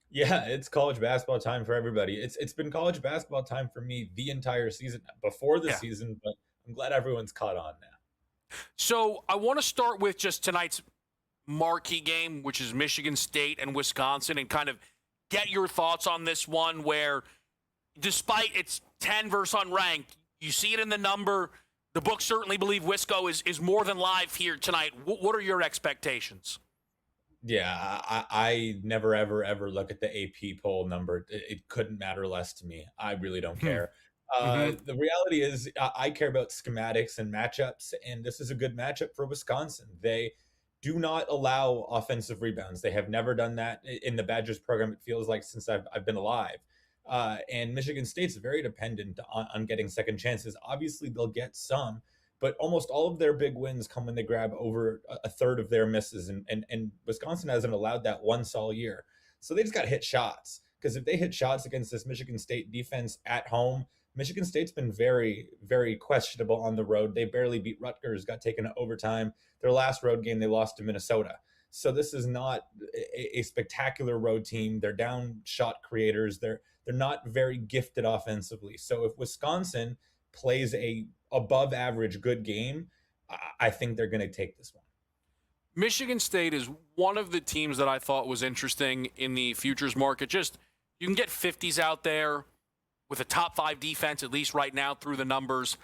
Yeah, it's college basketball time for everybody. It's been college basketball time for me the entire season, before the season, but I'm glad everyone's caught on now. So I want to start with just tonight's marquee game, which is Michigan State and Wisconsin, and kind of get your thoughts on this one where despite it's 10 versus unranked, you see it in the number. The books certainly believe Wisco is more than live here tonight. What are your expectations? Yeah, I never, ever look at the AP poll number. It couldn't matter less to me. I really don't care. The reality is I care about schematics and matchups, and this is a good matchup for Wisconsin. They do not allow offensive rebounds. They have never done that in the Badgers program, it feels like, since I've been alive. And Michigan State's very dependent on getting second chances. Obviously, they'll get some, but almost all of their big wins come when they grab over a third of their misses. And Wisconsin hasn't allowed that once all year. So they just got to hit shots, because if they hit shots against this Michigan State defense at home, Michigan State's been very, very questionable on the road. They barely beat Rutgers, got taken to overtime. Their last road game, they lost to Minnesota. So this is not a spectacular road team. They're down shot creators. They're not very gifted offensively. So if Wisconsin plays a above average good game, I think they're going to take this one. Michigan State is one of the teams that I thought was interesting in the futures market. Just you can get 50s out there with a top 5 defense, at least right now through the numbers.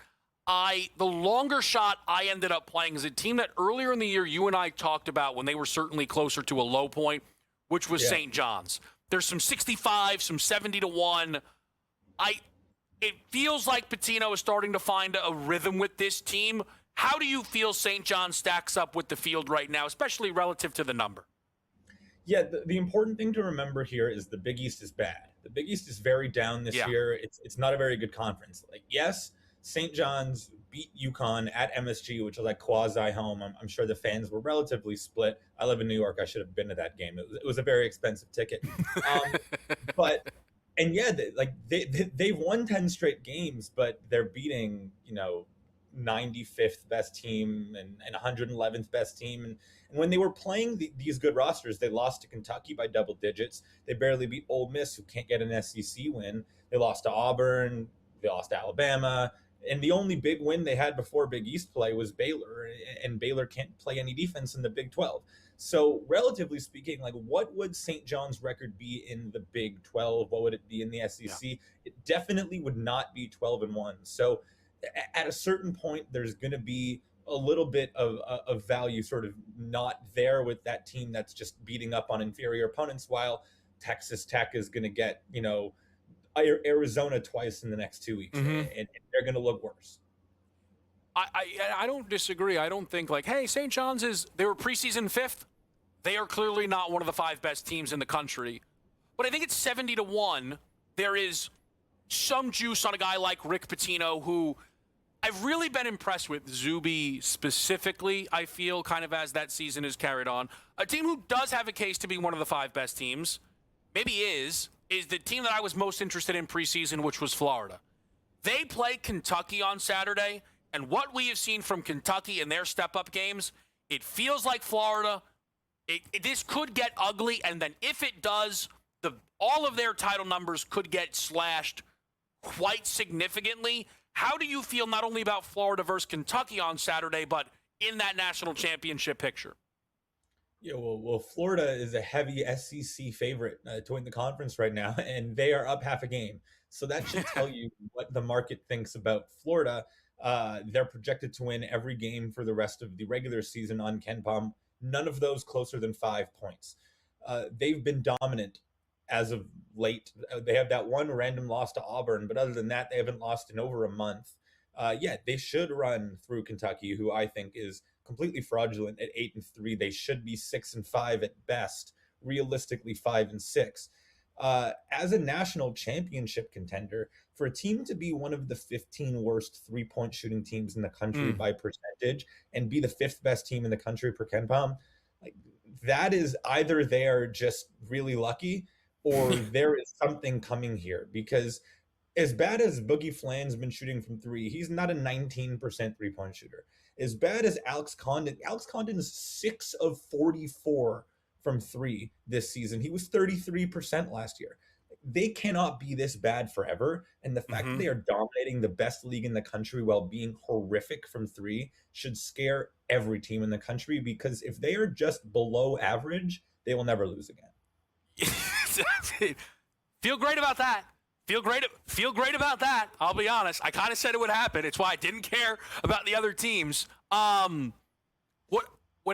The longer shot I ended up playing is a team that earlier in the year you and I talked about when they were certainly closer to a low point, which was St. John's. There's some 65, some 70-1. It feels like Pitino is starting to find a rhythm with this team. How do you feel St. John stacks up with the field right now, especially relative to the number? Yeah, the important thing to remember here is the Big East is bad. The Big East is very down this year. It's not a very good conference. Like, yes, St. John's beat UConn at MSG, which is like quasi-home. I'm sure the fans were relatively split. I live in New York. I should have been to that game. It was a very expensive ticket. They've won 10 straight games, but they're beating, 95th best team and 111th best team. And when they were playing these good rosters, they lost to Kentucky by double digits. They barely beat Ole Miss, who can't get an SEC win. They lost to Auburn. They lost to Alabama. And the only big win they had before Big East play was Baylor, and Baylor can't play any defense in the Big 12. So relatively speaking, like, what would St. John's record be in the Big 12? What would it be in the SEC? Yeah. It definitely would not be 12-1. So at a certain point, there's going to be a little bit of value sort of not there with that team that's just beating up on inferior opponents, while Texas Tech is going to get, Arizona twice in the next 2 weeks, and they're going to look worse. I don't disagree. I don't think hey, St. John's they were preseason 5th. They are clearly not one of the 5 best teams in the country. But I think it's 70-1. There is some juice on a guy like Rick Pitino, who I've really been impressed with. Zuby specifically, I feel, kind of as that season is carried on. A team who does have a case to be one of the 5 best teams, maybe is the team that I was most interested in preseason, which was Florida. They play Kentucky on Saturday, and what we have seen from Kentucky in their step-up games, it feels like Florida. This could get ugly, and then if it does, all of their title numbers could get slashed quite significantly. How do you feel not only about Florida versus Kentucky on Saturday, but in that national championship picture? Yeah, well, Florida is a heavy SEC favorite to win the conference right now, and they are up half a game. So that should tell you what the market thinks about Florida. They're projected to win every game for the rest of the regular season on KenPom. None of those closer than 5 points. They've been dominant as of late. They have that one random loss to Auburn, but other than that, they haven't lost in over a month. They should run through Kentucky, who I think is completely fraudulent at 8-3. They should be 6-5 at best, realistically 5-6. As a national championship contender, for a team to be one of the 15 worst 3-point shooting teams in the country by percentage and be the 5th best team in the country per KenPom, that is either they are just really lucky or there is something coming here, because as bad as Boogie Flan's been shooting from three, he's not a 19% 3-point shooter. As bad as Alex Condon is 6 of 44 from three this season. He was 33% last year. They cannot be this bad forever. And the fact that they are dominating the best league in the country while being horrific from three should scare every team in the country, because if they are just below average, they will never lose again. Feel great about that. Feel great about that. I'll be honest. I kind of said it would happen. It's why I didn't care about the other teams. When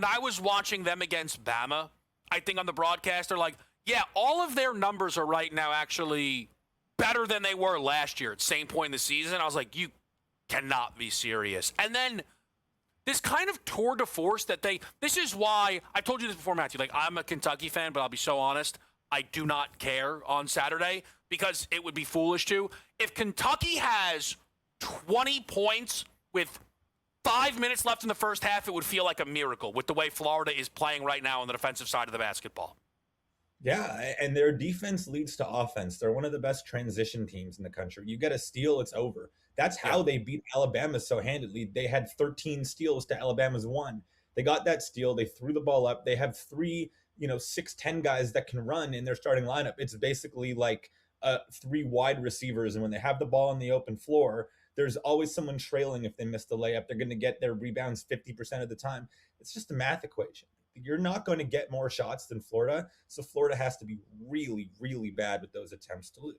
I was watching them against Bama, I think on the broadcast, they're like, yeah, all of their numbers are right now actually better than they were last year at the same point in the season. I was like, you cannot be serious. And then this kind of tour de force this is why, I told you this before, Matthew, like, I'm a Kentucky fan, but I'll be so honest, I do not care on Saturday because it would be foolish to. If Kentucky has 20 points with 5 minutes left in the first half, it would feel like a miracle with the way Florida is playing right now on the defensive side of the basketball. Yeah, and their defense leads to offense. They're one of the best transition teams in the country. You get a steal, it's over. That's how they beat Alabama so handedly. They had 13 steals to Alabama's 1. They got that steal. They threw the ball up. They have 3, 6'10" guys that can run in their starting lineup. It's basically like 3 wide receivers. And when they have the ball on the open floor, there's always someone trailing. If they miss the layup, they're going to get their rebounds 50% of the time. It's just a math equation. You're not going to get more shots than Florida. So Florida has to be really, really bad with those attempts to lose.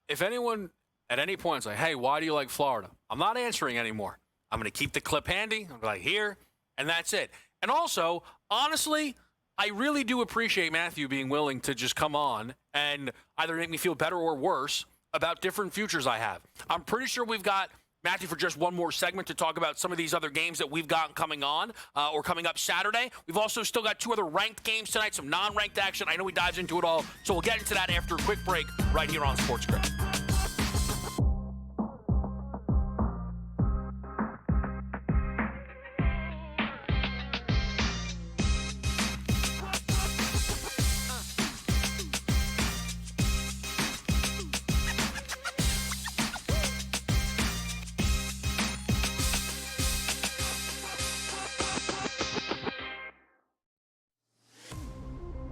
If anyone at any point is like, hey, why do you like Florida? I'm not answering anymore. I'm going to keep the clip handy. I'm like, here, and that's it. And also, honestly, I really do appreciate Matthew being willing to just come on and either make me feel better or worse about different futures I have. I'm pretty sure we've got Matthew for just one more segment to talk about some of these other games that we've got coming on or coming up Saturday. We've also still got 2 other ranked games tonight, some non-ranked action. I know he dives into it all, so we'll get into that after a quick break right here on SportsGrid.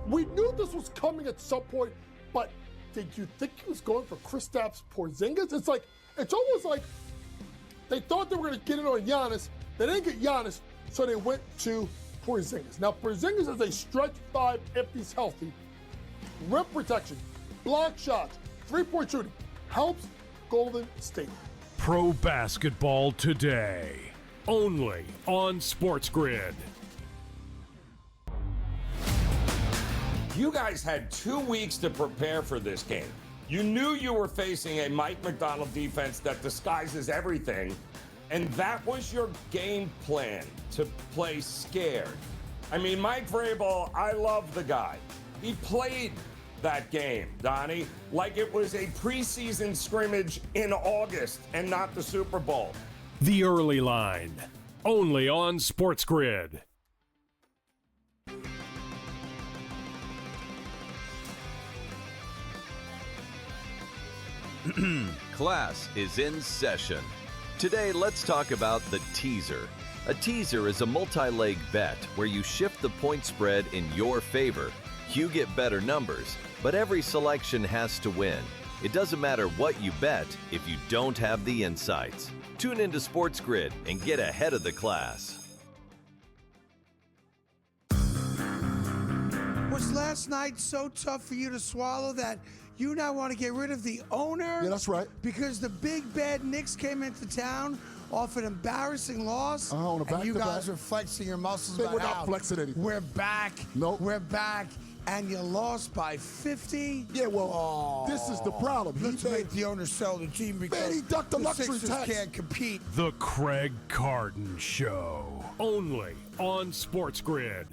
We knew this was coming at some point, but did you think he was going for Kristaps Porzingis? It's almost like they thought they were going to get it on Giannis. They didn't get Giannis, so they went to Porzingis. Now, Porzingis is a stretch 5 if he's healthy. Rim protection, block shots, 3-point shooting, helps Golden State. Pro basketball today, only on SportsGrid. You guys had 2 weeks to prepare for this game. You knew you were facing a Mike McDonald defense that disguises everything, and that was your game plan, to play scared. I mean, Mike Vrabel, I love the guy. He played that game, Donnie, like it was a preseason scrimmage in August and not the Super Bowl. The Early Line, only on SportsGrid. Class is in session. Today, let's talk about the teaser. A teaser is a multi-leg bet where you shift the point spread in your favor. You get better numbers, but every selection has to win. It doesn't matter what you bet if you don't have the insights. Tune into SportsGrid and get ahead of the class. Was last night so tough for you to swallow that you now want to get rid of the owner? Yeah, that's right. Because the big bad Knicks came into town off an embarrassing loss, on a and you back-to-back. guys are flexing your muscles. They about were not how flexing anything. We're back. Nope. We're back, and you lost by 50. Yeah, well, this is the problem. Let's make the owner sell the team because he ducked the luxury Sixers tax. can't compete. The Craig Carton Show, only on SportsGrid.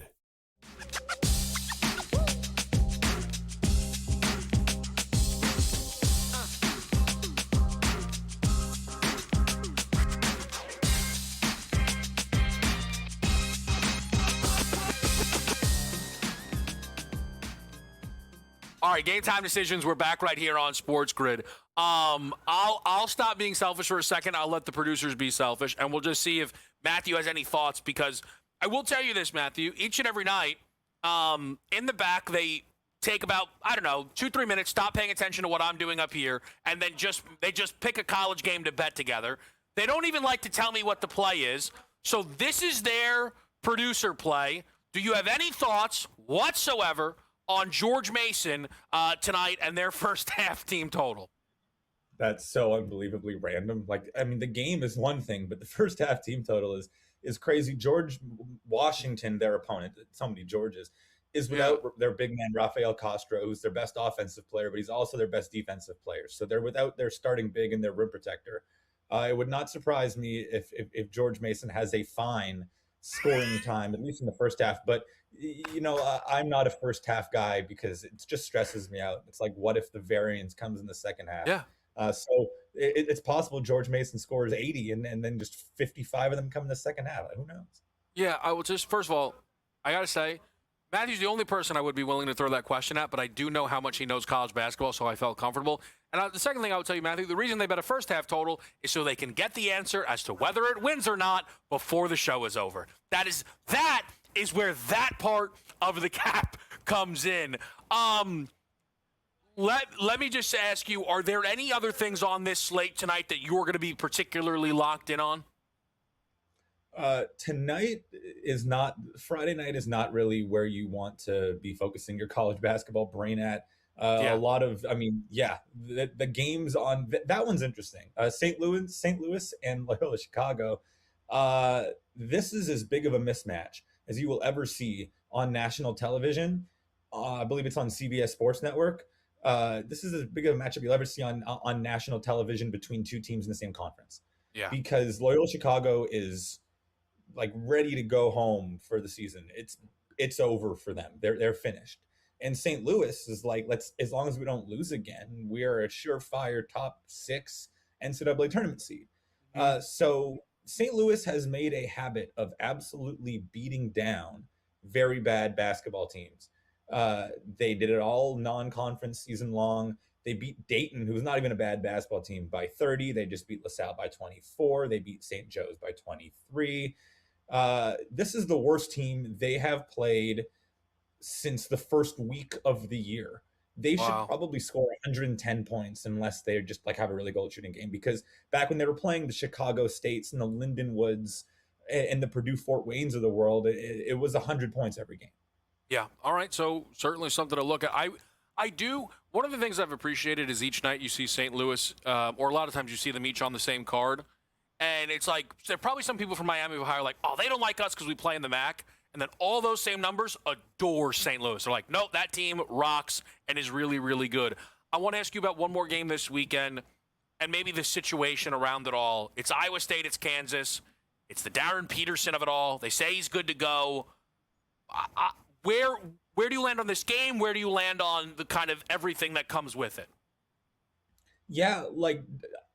All right, game time decisions. We're back right here on Sports Grid. I'll stop being selfish for a second. I'll let the producers be selfish, and we'll just see if Matthew has any thoughts. Because I will tell you this, Matthew. Each and every night, in the back, they take about 2-3 minutes, stop paying attention to what I'm doing up here, and then they just pick a college game to bet together. They don't even like to tell me what the play is. So this is their producer play. Do you have any thoughts whatsoever on George Mason tonight and their first half team total? That's so unbelievably random. The game is one thing, but the first half team total is crazy. George Washington, their opponent, so many Georges, is without their big man, Rafael Castro, who's their best offensive player, but he's also their best defensive player. So they're without their starting big and their rim protector. It would not surprise me if George Mason has a fine scoring time, at least in the first half. But, I'm not a first half guy because it just stresses me out. It's like, what if the variance comes in the second half? Yeah. So it's possible George Mason scores 80 and then just 55 of them come in the second half. Who knows? Yeah, I will just, first of all, I got to say, Matthew's the only person I would be willing to throw that question at, but I do know how much he knows college basketball, so I felt comfortable. And the second thing I would tell you, Matthew, the reason they bet a first half total is so they can get the answer as to whether it wins or not before the show is over. That is where that part of the cap comes in. Let me just ask you, are there any other things on this slate tonight that you're going to be particularly locked in on? Friday night is not really where you want to be focusing your college basketball brain at. A lot of, the games on that one's interesting. St. Louis and Loyola Chicago. This is as big of a mismatch as you will ever see on national television. I believe it's on CBS Sports Network. This is as big of a matchup you'll ever see on national television between two teams in the same conference. Yeah. Because Loyola Chicago is ready to go home for the season. It's over for them. They're finished. And St. Louis is as long as we don't lose again, we are a surefire top 6 NCAA tournament seed. So St. Louis has made a habit of absolutely beating down very bad basketball teams. They did it all non-conference season long. They beat Dayton, who's not even a bad basketball team, by 30. They just beat LaSalle by 24. They beat St. Joe's by 23. This is the worst team they have played since the first week of the year. They should probably score 110 points unless they just have a really good shooting game, because back when they were playing the Chicago States and the Lindenwoods and the Purdue Fort Waynes of the world, it was 100 points every game. Yeah. All right. So certainly something to look at. I do. One of the things I've appreciated is each night you see St. Louis, or a lot of times you see them each on the same card. And it's like, there are probably some people from Miami who are like, oh, they don't like us because we play in the MAC. And then all those same numbers adore St. Louis. They're like, no, that team rocks and is really, really good. I want to ask you about one more game this weekend and maybe the situation around it all. It's Iowa State, it's Kansas. It's the Darren Peterson of it all. They say he's good to go. Where do you land on this game? Where do you land on the kind of everything that comes with it? Yeah,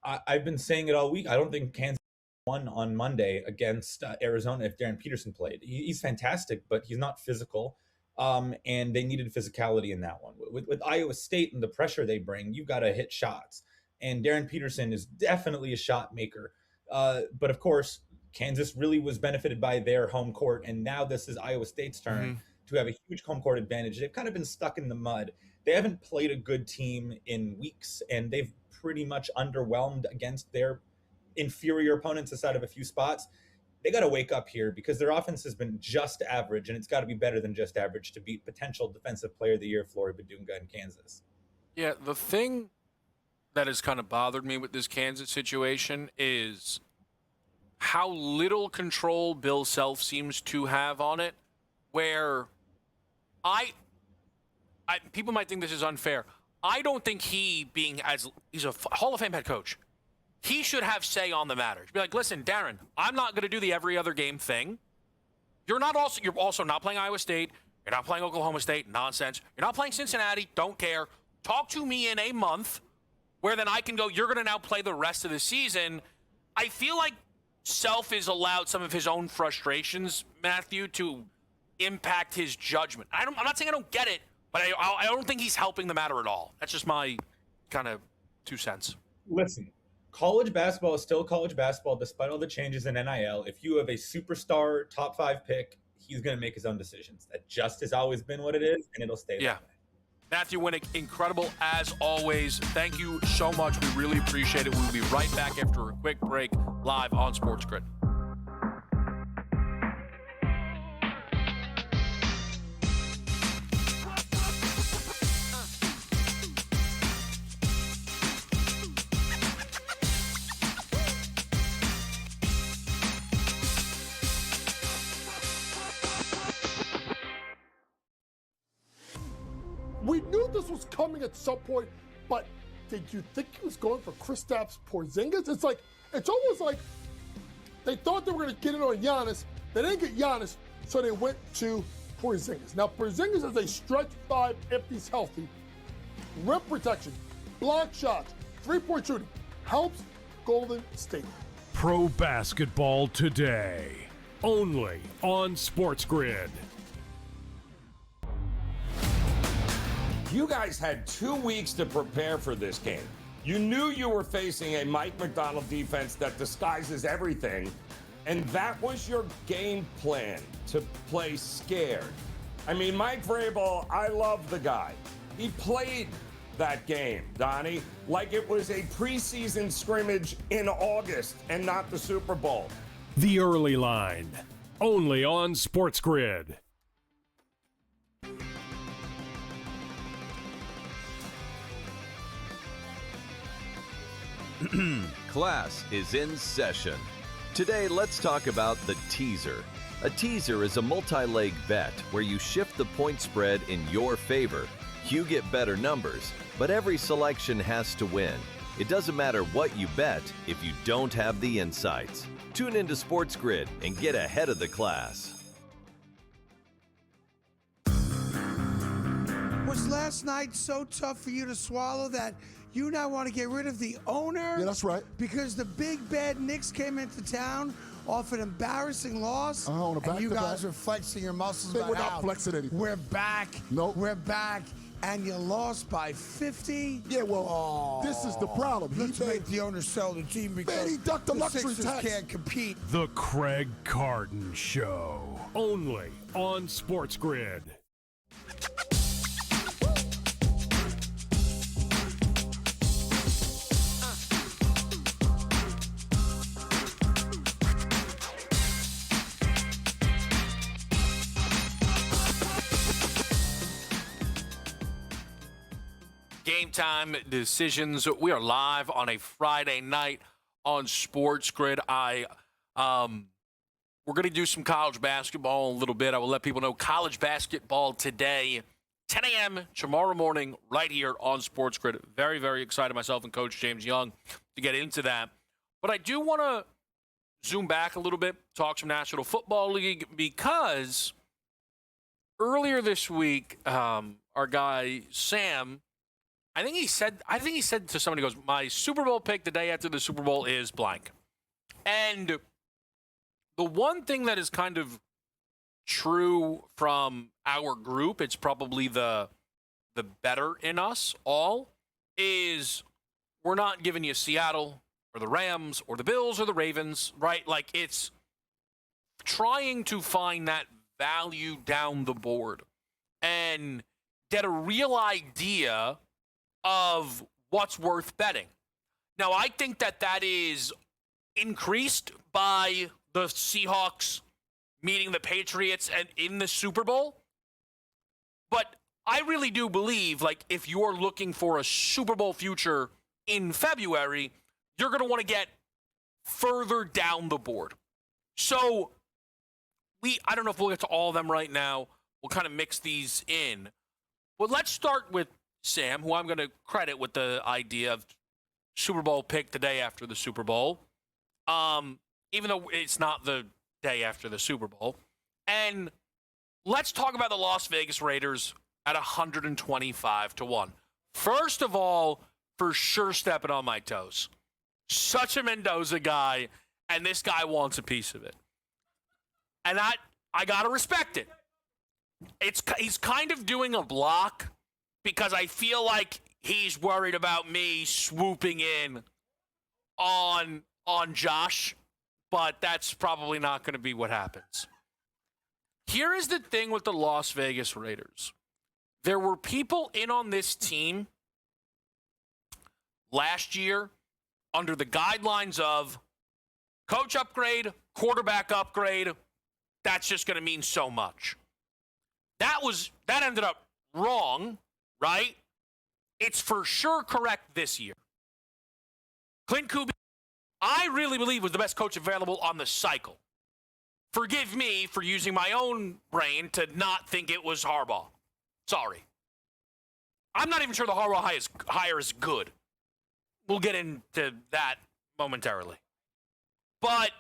I've been saying it all week. I don't think Kansas won on Monday against Arizona if Darren Peterson played. He's fantastic, but he's not physical. And they needed physicality in that one. With Iowa State and the pressure they bring, you've got to hit shots. And Darren Peterson is definitely a shot maker. But of course, Kansas really was benefited by their home court. And now this is Iowa State's turn to have a huge home court advantage. They've kind of been stuck in the mud. They haven't played a good team in weeks, and they've pretty much underwhelmed against their inferior opponents aside of a few spots. They got to wake up here because their offense has been just average, and it's got to be better than just average to beat potential Defensive Player of the Year Flory Badunga in Kansas. Yeah, the thing that has kind of bothered me with this Kansas situation is how little control Bill Self seems to have on it, where people might think this is unfair. I don't think he's a Hall of Fame head coach. He should have say on the matter. Be like, listen, Darren, I'm not going to do the every other game thing. You're also not playing Iowa State. You're not playing Oklahoma State. Nonsense. You're not playing Cincinnati. Don't care. Talk to me in a month where then I can go, you're going to now play the rest of the season. I feel like Self is allowed some of his own frustrations, Matthew, to impact his judgment. I'm not saying I don't get it, But I don't think he's helping the matter at all. That's just my kind of 2 cents. Listen, college basketball is still college basketball despite all the changes in NIL. If you have a superstar top 5 pick, he's going to make his own decisions. That just has always been what it is, and it'll stay that way. Matthew Winnick, incredible as always. Thank you so much. We really appreciate it. We'll be right back after a quick break live on SportsGrid. We knew this was coming at some point, but did you think he was going for Kristaps Porzingis? It's almost like they thought they were going to get it on Giannis. They didn't get Giannis, so they went to Porzingis. Now, Porzingis is a stretch 5 if he's healthy. Rim protection, block shots, three-point shooting, helps Golden State. Pro basketball today, only on SportsGrid. You guys had 2 weeks to prepare for this game. You knew you were facing a Mike McDonald defense that disguises everything, and that was your game plan, to play scared. I mean, Mike Vrabel, I love the guy. He played that game, Donnie, like it was a preseason scrimmage in August and not the Super Bowl. The Early Line, only on SportsGrid. Class is in session. Today, let's talk about the teaser. A teaser is a multi-leg bet where you shift the point spread in your favor. You get better numbers, but every selection has to win. It doesn't matter what you bet if you don't have the insights. Tune into SportsGrid and get ahead of the class. Was last night so tough for you to swallow that you now want to get rid of the owner? Yeah, that's right. Because the big bad Knicks came into town off an embarrassing loss. On a and you back-to-back. guys are flexing your muscles They about were not how flexing anything. We're back. Nope. We're back. And you lost by 50. Yeah, well, this is the problem. Let's make the owner sell the team because Man, he ducked the luxury Sixers tax. can't compete. The Craig Carton Show, only on SportsGrid. Game time decisions. We are live on a Friday night on SportsGrid. We're going to do some college basketball in a little bit. I will let people know college basketball today, 10 a.m. tomorrow morning, right here on SportsGrid. Very, very excited, myself and Coach James Young, to get into that. But I do want to zoom back a little bit, talk some National Football League, because earlier this week, our guy Sam, I think he said to somebody, he goes, my Super Bowl pick the day after the Super Bowl is blank. And the one thing that is kind of true from our group, it's probably the better in us all, is we're not giving you Seattle or the Rams or the Bills or the Ravens, right? Like, it's trying to find that value down the board and get a real idea of what's worth betting. Now, I think that is increased by the Seahawks meeting the Patriots and in the Super Bowl. But I really do believe, like, if you're looking for a Super Bowl future in February, you're going to want to get further down the board. So I don't know if we'll get to all of them right now. We'll kind of mix these in. But let's start with Sam, who I'm going to credit with the idea of Super Bowl pick the day after the Super Bowl, even though it's not the day after the Super Bowl. And let's talk about the Las Vegas Raiders at 125-1. First of all, for sure stepping on my toes. Such a Mendoza guy, and this guy wants a piece of it. And I got to respect it. He's kind of doing a block because I feel like he's worried about me swooping in on Josh, but that's probably not going to be what happens. Here is the thing with the Las Vegas Raiders. There were people in on this team last year under the guidelines of coach upgrade, quarterback upgrade. That's just going to mean so much. That ended up wrong, right? It's for sure correct this year. Clint Kubiak, I really believe, was the best coach available on the cycle. Forgive me for using my own brain to not think it was Harbaugh. Sorry. I'm not even sure the Harbaugh hire is good. We'll get into that momentarily. But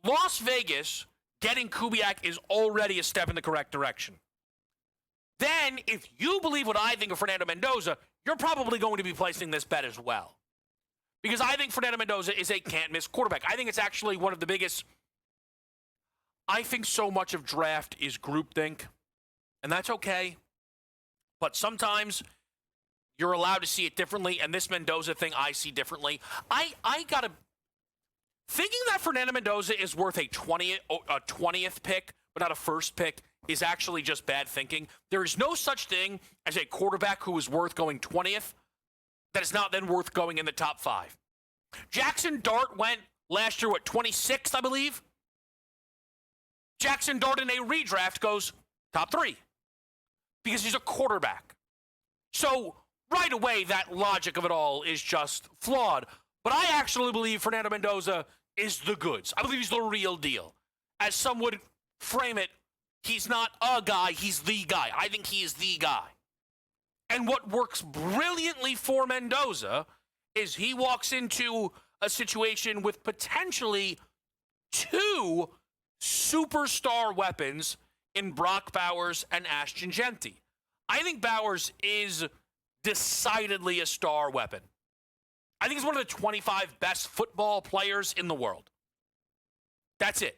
Las Vegas getting Kubiak is already a step in the correct direction. Then, if you believe what I think of Fernando Mendoza, you're probably going to be placing this bet as well. Because I think Fernando Mendoza is a can't-miss quarterback. I think it's actually one of the biggest. I think so much of draft is groupthink, and that's okay. But sometimes you're allowed to see it differently, and this Mendoza thing I see differently. I gotta thinking that Fernando Mendoza is worth a 20th pick, but not a first pick, is actually just bad thinking. There is no such thing as a quarterback who is worth going 20th that is not then worth going in the top 5. Jackson Dart went last year, 26th, I believe? Jackson Dart in a redraft goes top 3 because he's a quarterback. So right away, that logic of it all is just flawed. But I actually believe Fernando Mendoza is the goods. I believe he's the real deal. As some would frame it, he's not a guy, he's the guy. I think he is the guy. And what works brilliantly for Mendoza is he walks into a situation with potentially 2 superstar weapons in Brock Bowers and Ashton Genty. I think Bowers is decidedly a star weapon. I think he's one of the 25 best football players in the world. That's it.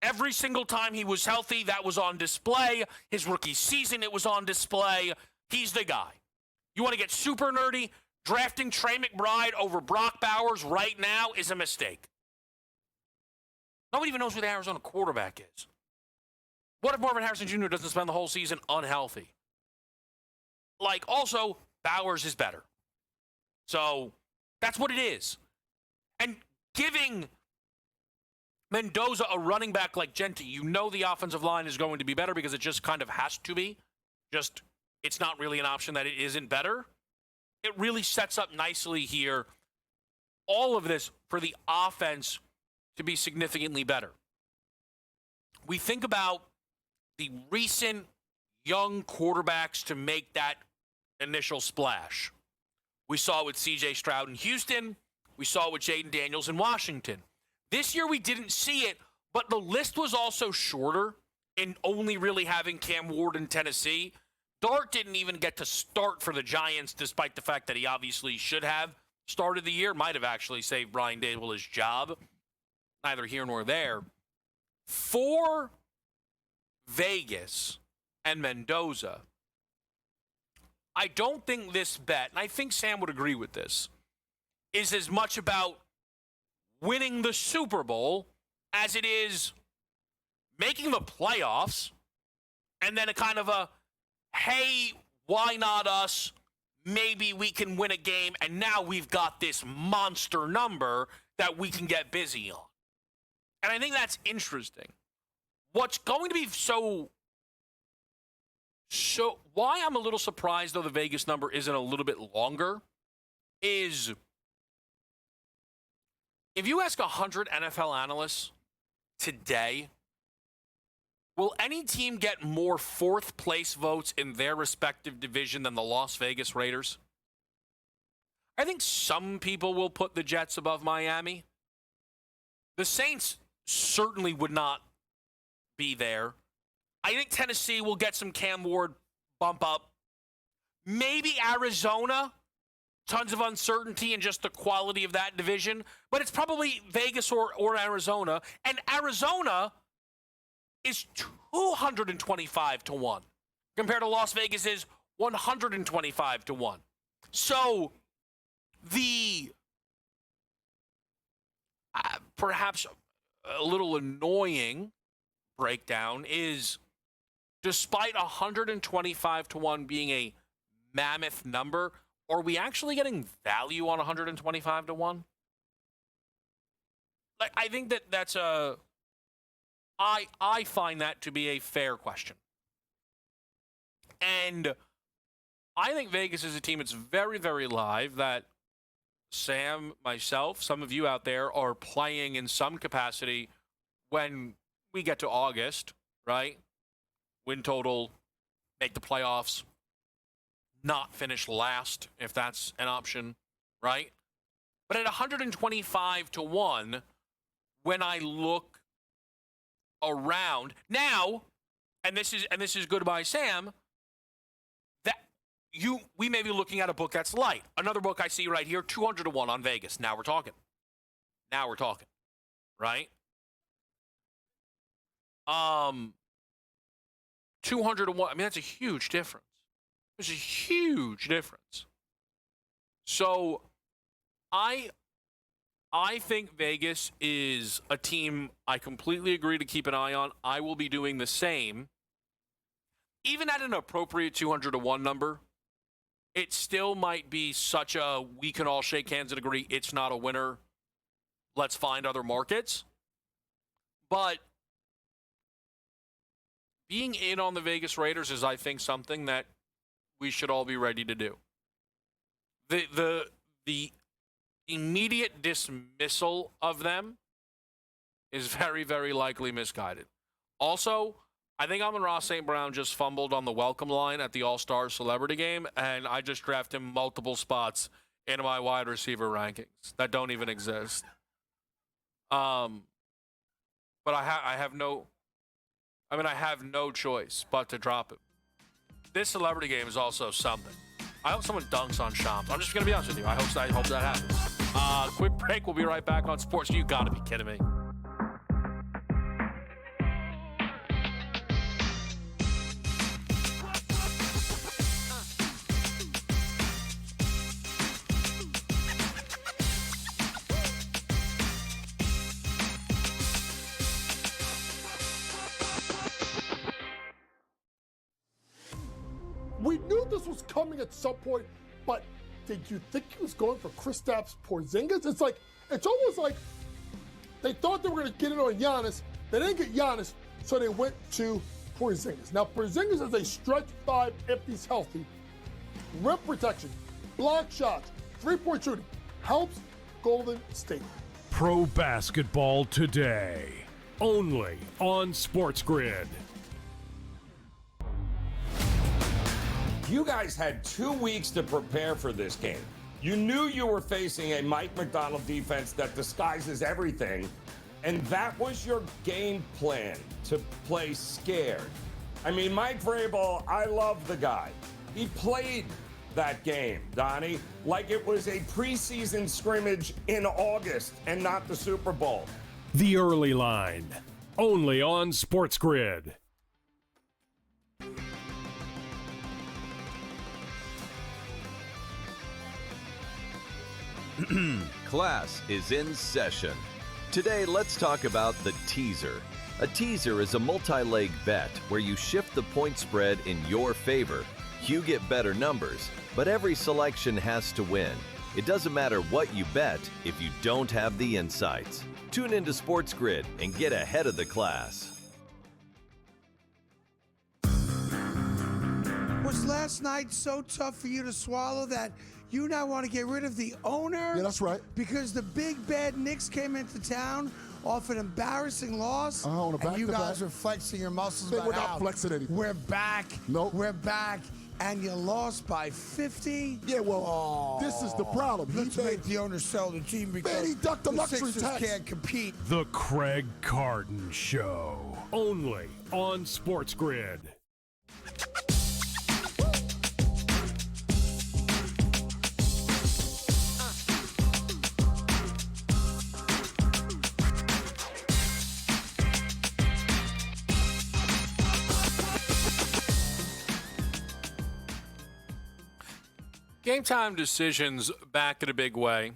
Every single time he was healthy, that was on display. His rookie season, it was on display. He's the guy. You want to get super nerdy? Drafting Trey McBride over Brock Bowers right now is a mistake. Nobody even knows who the Arizona quarterback is. What if Marvin Harrison Jr. doesn't spend the whole season unhealthy? Also, Bowers is better. So, that's what it is. And giving Mendoza a running back like Genty, you know the offensive line is going to be better because it just kind of has to be. It's not really an option that it isn't better. It really sets up nicely here, all of this for the offense to be significantly better. We think about the recent young quarterbacks to make that initial splash. We saw it with C.J. Stroud in Houston. We saw it with Jaden Daniels in Washington. This year we didn't see it, but the list was also shorter in only really having Cam Ward in Tennessee. Dart didn't even get to start for the Giants, despite the fact that he obviously should have started the year. Might have actually saved Brian Daboll his job. Neither here nor there. For Vegas and Mendoza, I don't think this bet, and I think Sam would agree with this, is as much about winning the Super Bowl as it is making the playoffs and then a kind of a, hey, why not us? Maybe we can win a game, and now we've got this monster number that we can get busy on. And I think that's interesting. What's going to be so why I'm a little surprised, though, the Vegas number isn't a little bit longer, is if you ask 100 NFL analysts today, will any team get more fourth-place votes in their respective division than the Las Vegas Raiders? I think some people will put the Jets above Miami. The Saints certainly would not be there. I think Tennessee will get some Cam Ward bump up. Maybe Arizona. Tons of uncertainty in just the quality of that division. But it's probably Vegas or Arizona. And Arizona is 225 to 1 compared to Las Vegas's 125 to 1. So the perhaps a little annoying breakdown is, despite 125 to 1 being a mammoth number, are we actually getting value on 125 to 1? Like, I think that's a... I find that to be a fair question. And I think Vegas is a team that's very, very live, that Sam, myself, some of you out there are playing in some capacity when we get to August, right? Win total, make the playoffs, not finish last, if that's an option, right? But at 125 to 1, when I look around now, and this is good by Sam, that we may be looking at a book that's light. Another book I see right here, 200 to 1 on Vegas. Now we're talking, right? 200 to 1. I mean, that's a huge difference. There's a huge difference. So I think Vegas is a team I completely agree to keep an eye on. I will be doing the same. Even at an appropriate 200 to 1 number, it still might be such a, we can all shake hands and agree it's not a winner. Let's find other markets. But being in on the Vegas Raiders is, I think, something that we should all be ready to do. The immediate dismissal of them is very, very likely misguided. Also, I think Amon-Ra St. Brown just fumbled on the welcome line at the All-Star Celebrity Game, and I just drafted him multiple spots into my wide receiver rankings that don't even exist. But I have no choice but to drop him. This Celebrity Game is also something. I hope someone dunks on Shams. I'm just going to be honest with you. I hope that happens. Quick break. We'll be right back on Sports. You got to be kidding me. We knew this was coming at some point, but did you think he was going for Kristaps Porzingis? It's almost like they thought they were going to get it on Giannis. They didn't get Giannis, so they went to Porzingis. Now, Porzingis is a stretch 5 if he's healthy. Rim protection, block shots, three-point shooting, helps Golden State. Pro basketball today, only on SportsGrid. You guys had 2 weeks to prepare for this game. You knew you were facing a Mike McDonald defense that disguises everything, and that was your game plan, to play scared. I mean, Mike Vrabel, I love the guy. He played that game, Donnie, like it was a preseason scrimmage in August and not the Super Bowl. The Early Line, only on SportsGrid. Class is in session. Today, let's talk about the teaser. A teaser is a multi-leg bet where you shift the point spread in your favor. You get better numbers, but every selection has to win. It doesn't matter what you bet if you don't have the insights. Tune into SportsGrid and get ahead of the class. Was last night so tough for you to swallow that you now want to get rid of the owner? Yeah, that's right. Because the big bad Knicks came into town off an embarrassing loss. On a and you back-to-back. guys are flexing your muscles They about were not how flexing anything. we're back. Nope. We're back. And you lost by 50? Yeah, well, this is the problem. Let's make the owner sell the team because he ducked the luxury Sixers tax. can't compete. The Craig Carton Show, only on SportsGrid. Game time decisions back in a big way.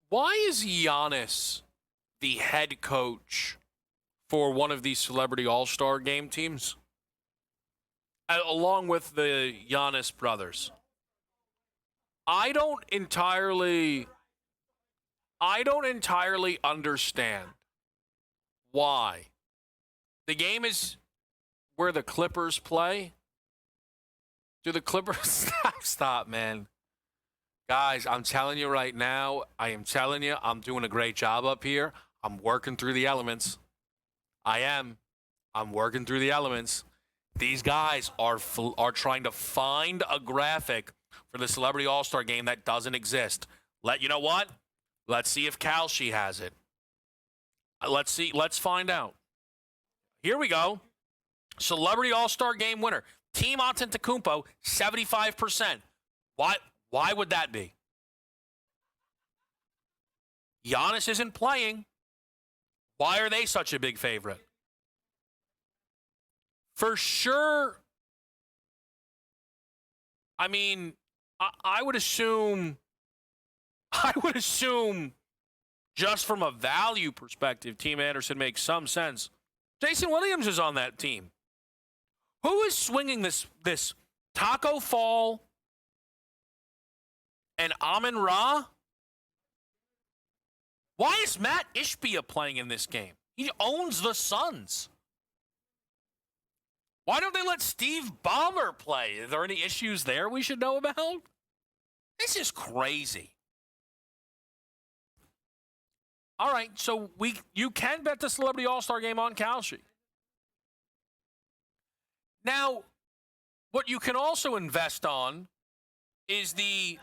Why is Giannis the head coach for one of these celebrity all-star game teams? Along with the Giannis brothers. I don't entirely understand why. The game is where the Clippers play. Do the Clippers stop, man. Guys, I'm telling you right now, I'm doing a great job up here. I'm working through the elements. I'm working through the elements. These guys are trying to find a graphic for the Celebrity All-Star game that doesn't exist. You know what? Let's see if Kalshi has it. Let's see. Let's find out. Here we go. Celebrity All-Star game winner. Team Antetokounmpo, 75%. Why would that be? Giannis isn't playing. Why are they such a big favorite? For sure. I mean, I would assume just from a value perspective, Team Anderson makes some sense. Jason Williams is on that team. Who is swinging this Taco Fall and Amon-Ra? Why is Matt Ishbia playing in this game? He owns the Suns. Why don't they let Steve Ballmer play? Are there any issues there we should know about? This is crazy. All right, so you can bet the Celebrity All-Star game on Kalshi. Now, what you can also invest on is the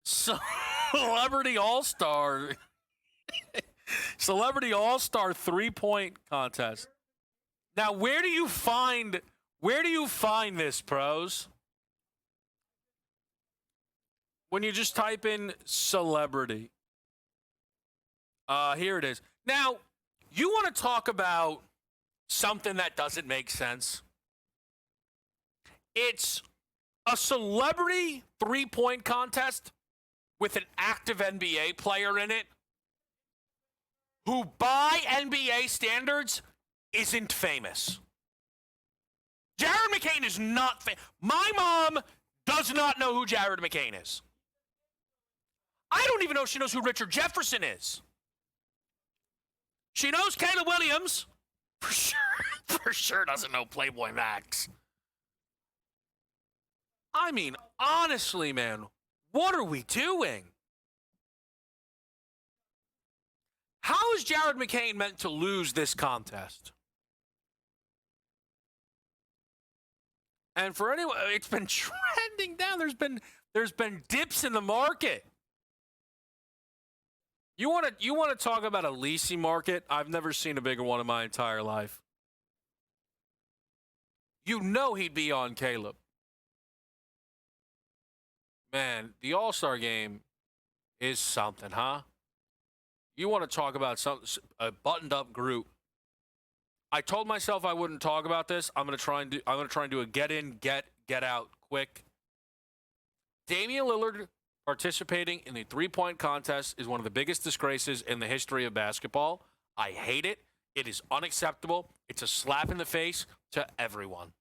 Celebrity All-Star 3-point contest. Now, where do you find this, pros? When you just type in celebrity. Here it is. Now, you want to talk about something that doesn't make sense? It's a celebrity 3-point contest with an active NBA player in it who, by NBA standards, isn't famous. Jared McCain is not famous. My mom does not know who Jared McCain is. I don't even know if she knows who Richard Jefferson is. She knows Caleb Williams. For sure doesn't know Playboy Max. I mean, honestly, man, what are we doing? How is Jared McCain meant to lose this contest? And for anyone, it's been trending down. There's been dips in the market. You want to talk about a leasing market? I've never seen a bigger one in my entire life. You know he'd be on Caleb. Man, the All-Star game is something, huh? You want to talk about a buttoned-up group. I told myself I wouldn't talk about this. I'm going to try and do a get in, get out quick. Damian Lillard participating in the 3-point contest is one of the biggest disgraces in the history of basketball. I hate it. It is unacceptable. It's a slap in the face to everyone.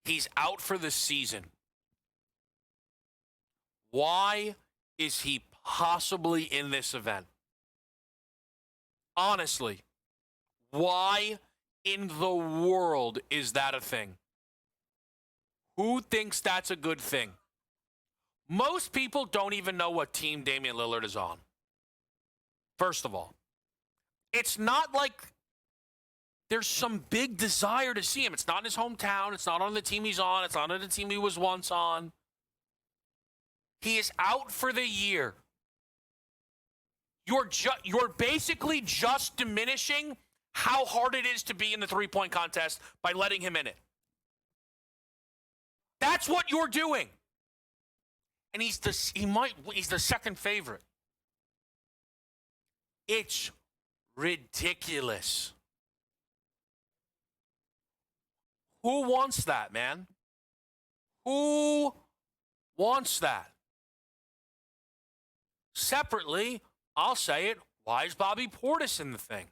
He's out for the season. Why is he possibly in this event? Honestly, why in the world is that a thing? Who thinks that's a good thing? Most people don't even know what team Damian Lillard is on. First of all, it's not like there's some big desire to see him. It's not in his hometown. It's not on the team he's on. It's not on the team he was once on. He is out for the year. You're basically just diminishing how hard it is to be in the 3-point contest by letting him in it. That's what you're doing. And he's the second favorite. It's ridiculous. Who wants that, man? Who wants that? Separately, I'll say it, why is Bobby Portis in the thing?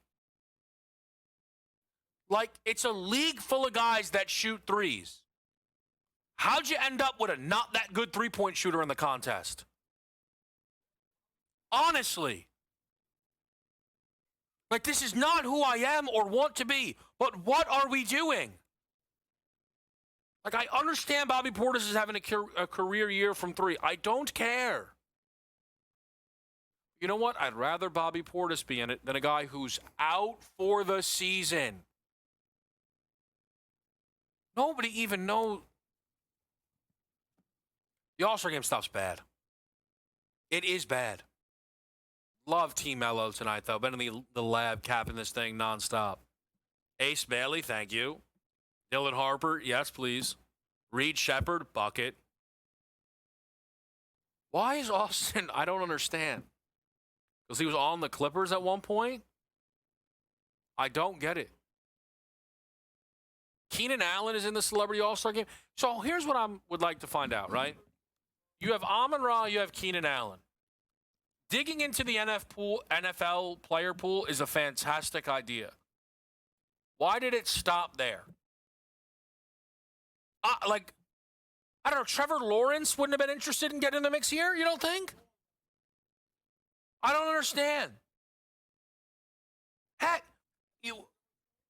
Like, it's a league full of guys that shoot threes. How'd you end up with a not that good three-point shooter in the contest? Honestly. Like, this is not who I am or want to be, but what are we doing? Like, I understand Bobby Portis is having a career year from three. I don't care. You know what? I'd rather Bobby Portis be in it than a guy who's out for the season. Nobody even knows. The All-Star game stuff's bad. It is bad. Love Team Mello tonight, though. Been in the lab capping this thing nonstop. Ace Bailey, thank you. Dylan Harper, yes, please. Reed Shepard, bucket. Why is Austin? I don't understand. Because he was on the Clippers at one point? I don't get it. Keenan Allen is in the Celebrity All-Star game. So here's what I would like to find out, right? You have Amon-Ra, you have Keenan Allen. Digging into the NFL player pool is a fantastic idea. Why did it stop there? I don't know, Trevor Lawrence wouldn't have been interested in getting in the mix here, you don't think? I don't understand. Heck,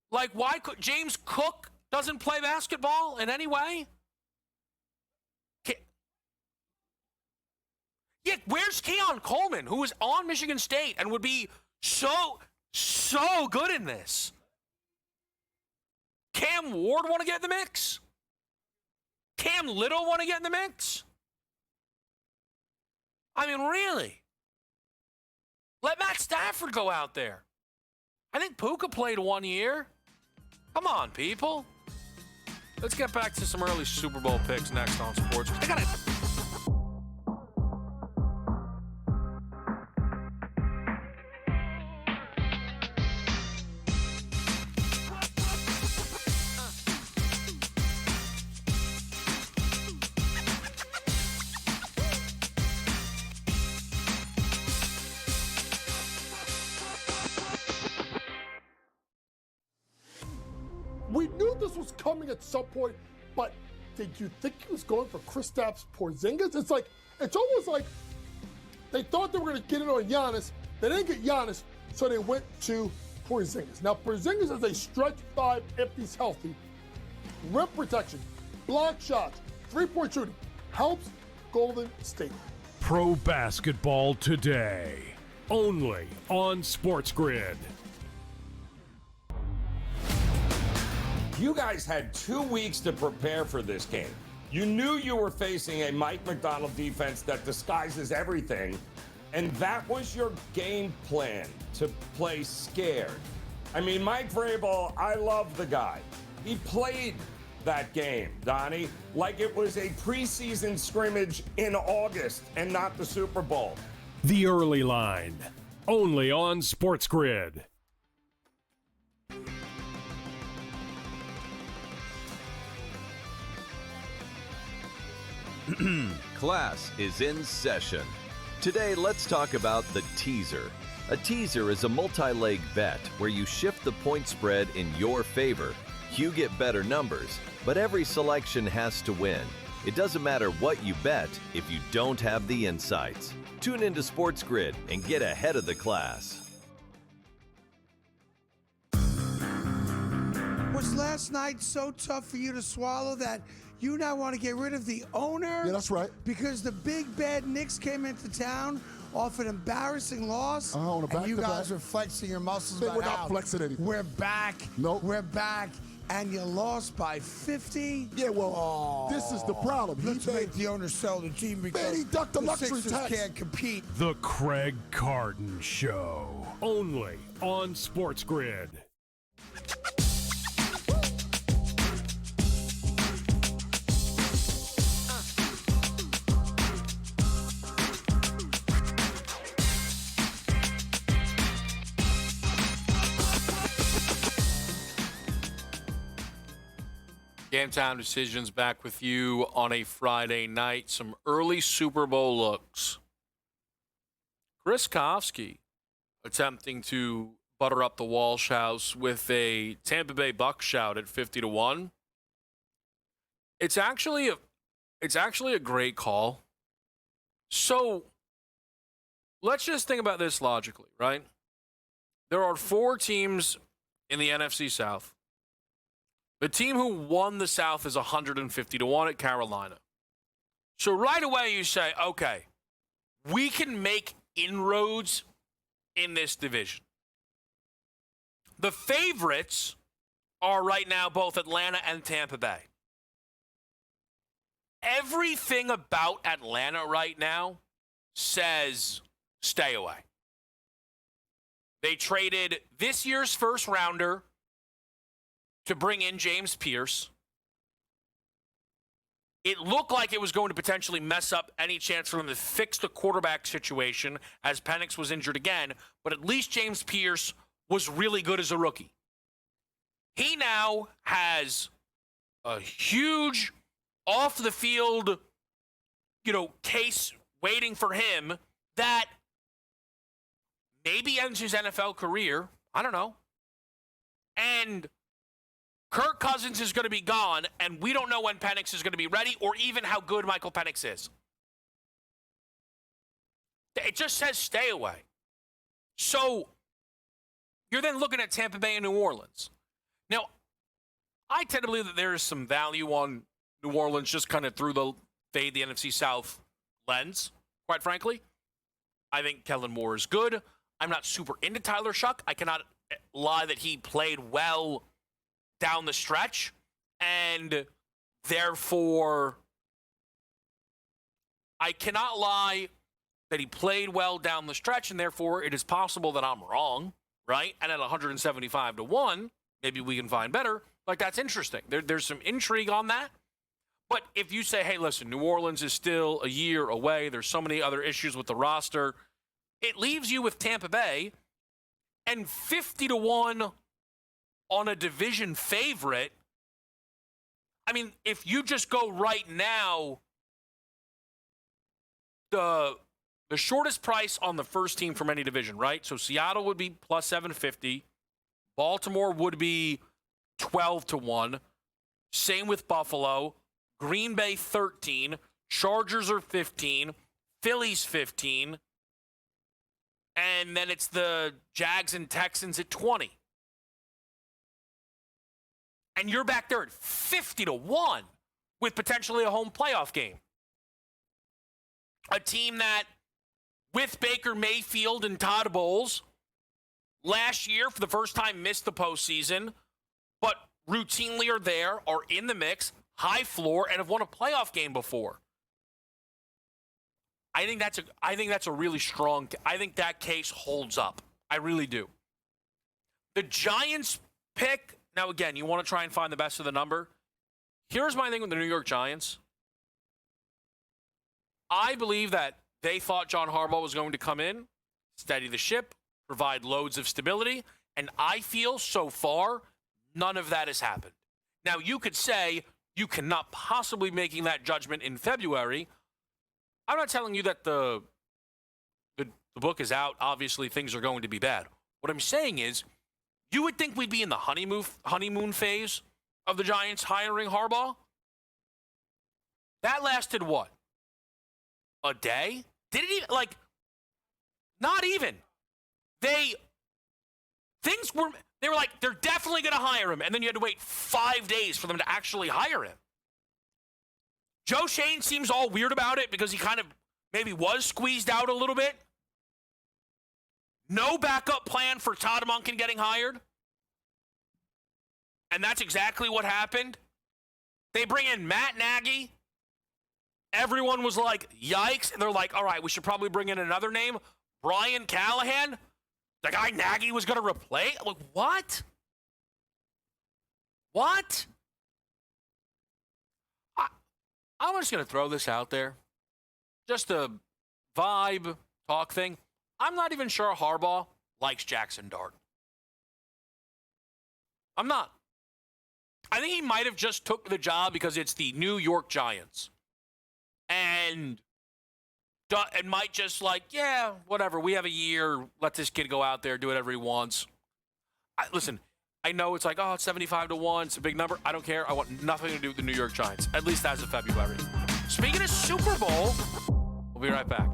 why could James Cook doesn't play basketball in any way? Yeah, where's Keon Coleman, who is on Michigan State and would be so good in this? Cam Ward want to get in the mix? Cam Little want to get in the mix? I mean, really? Let Matt Stafford go out there. I think Puka played 1 year. Come on, people. Let's get back to some early Super Bowl picks next on Sports. I got it. We knew this was coming at some point, but did you think he was going for Kristaps Porzingis? It's almost like they thought they were going to get it on Giannis. They didn't get Giannis, so they went to Porzingis. Now, Porzingis is a stretch five if he's healthy. Rim protection, block shots, three-point shooting, helps Golden State. Pro basketball today, only on SportsGrid. You guys had 2 weeks to prepare for this game. You knew you were facing a Mike McDonald defense that disguises everything, and that was your game plan, to play scared. I mean, Mike Vrabel, I love the guy. He played that game, Donnie, like it was a preseason scrimmage in August and not the Super Bowl. The Early Line, only on SportsGrid. Class is in session. Today, let's talk about the teaser. A teaser is a multi-leg bet where you shift the point spread in your favor. You get better numbers, but every selection has to win. It doesn't matter what you bet if you don't have the insights. Tune into SportsGrid and get ahead of the class. Was last night so tough for you to swallow that you now want to get rid of the owner? Yeah, that's right. Because the big bad Knicks came into town off an embarrassing loss, on a and you back-to-back. guys are flexing your muscles. We're about not how flexing anything. We're back. Nope. We're back, and you lost by 50. Yeah, well, this is the problem. Let's make the owner sell the team because Man, he ducked the luxury Sixers tax. can't compete. The Craig Carton Show, only on SportsGrid. GameTime Decisions back with you on a Friday night. Some early Super Bowl looks. Chris Kofsky attempting to butter up the Walsh house with a Tampa Bay Bucks shout at 50-1. It's actually a great call. So let's just think about this logically, right? There are 4 teams in the NFC South. The team who won the South is 150-1 at Carolina. So right away you say, okay, we can make inroads in this division. The favorites are right now both Atlanta and Tampa Bay. Everything about Atlanta right now says stay away. They traded this year's first rounder to bring in James Pierce. It looked like it was going to potentially mess up any chance for them to fix the quarterback situation as Penix was injured again, but at least James Pierce was really good as a rookie. He now has a huge off the field, case waiting for him that maybe ends his NFL career. I don't know. And Kirk Cousins is going to be gone, and we don't know when Penix is going to be ready or even how good Michael Penix is. It just says stay away. So you're then looking at Tampa Bay and New Orleans. Now, I tend to believe that there is some value on New Orleans just kind of through the fade the NFC South lens, quite frankly. I think Kellen Moore is good. I'm not super into Tyler Shuck. I cannot lie that he played well down the stretch, and therefore I cannot lie that he played well down the stretch, and therefore it is possible that I'm wrong, right? And at 175-1, maybe we can find better. Like, that's interesting. There's some intrigue on that. But if you say, hey, listen, New Orleans is still a year away, there's so many other issues with the roster, it leaves you with Tampa Bay and 50-1 on a division favorite. I mean, if you just go right now, the shortest price on the first team from any division, right? So Seattle would be plus 750. Baltimore would be 12-1. Same with Buffalo. Green Bay 13. Chargers are 15. Phillies 15. And then it's the Jags and Texans at 20. And you're back there at 50-1 with potentially a home playoff game. A team that, with Baker Mayfield and Todd Bowles, last year for the first time missed the postseason, but routinely are there, are in the mix, high floor, and have won a playoff game before. I think that's a really strong. I think that case holds up. I really do. The Giants pick. Now, again, you want to try and find the best of the number. Here's my thing with the New York Giants. I believe that they thought John Harbaugh was going to come in, steady the ship, provide loads of stability, and I feel so far none of that has happened. Now, you could say you cannot possibly be making that judgment in February. I'm not telling you that the book is out. Obviously, things are going to be bad. What I'm saying is, you would think we'd be in the honeymoon phase of the Giants hiring Harbaugh. That lasted what? A day? Did it even, not even. They were like, they're definitely going to hire him. And then you had to wait 5 days for them to actually hire him. Joe Shane seems all weird about it because he kind of maybe was squeezed out a little bit. No backup plan for Todd Monken getting hired. And that's exactly what happened. They bring in Matt Nagy. Everyone was like, yikes. And they're like, all right, we should probably bring in another name. Brian Callahan. The guy Nagy was going to replace. Like, what? What? I'm just going to throw this out there. Just a vibe talk thing. I'm not even sure Harbaugh likes Jackson Dart. I'm not. I think he might have just took the job because it's the New York Giants. And might just yeah, whatever. We have a year. Let this kid go out there, do whatever he wants. Listen, I know it's it's 75 to 1. It's a big number. I don't care. I want nothing to do with the New York Giants, at least as of February. Speaking of Super Bowl, we'll be right back.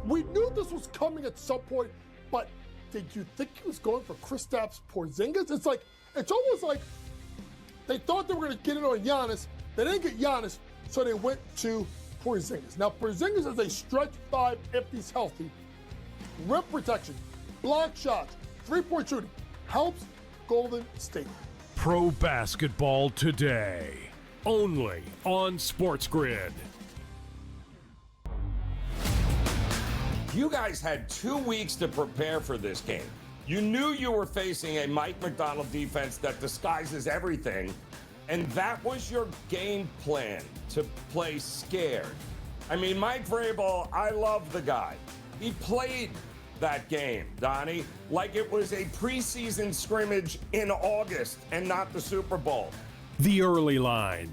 We knew this was coming at some point, but did you think he was going for Kristaps Porzingis? It's almost like they thought they were going to get it on Giannis. They didn't get Giannis, so they went to Porzingis. Now, Porzingis is a stretch 5 if he's healthy. Rim protection, block shots, three-point shooting. Helps Golden State. Pro basketball today. Only on SportsGrid. You guys had 2 weeks to prepare for this game. You knew you were facing a Mike McDonald defense that disguises everything, and that was your game plan, to play scared. I mean, Mike Vrabel, I love the guy. He played that game, Donnie, like it was a preseason scrimmage in August and not the Super Bowl. The Early Line.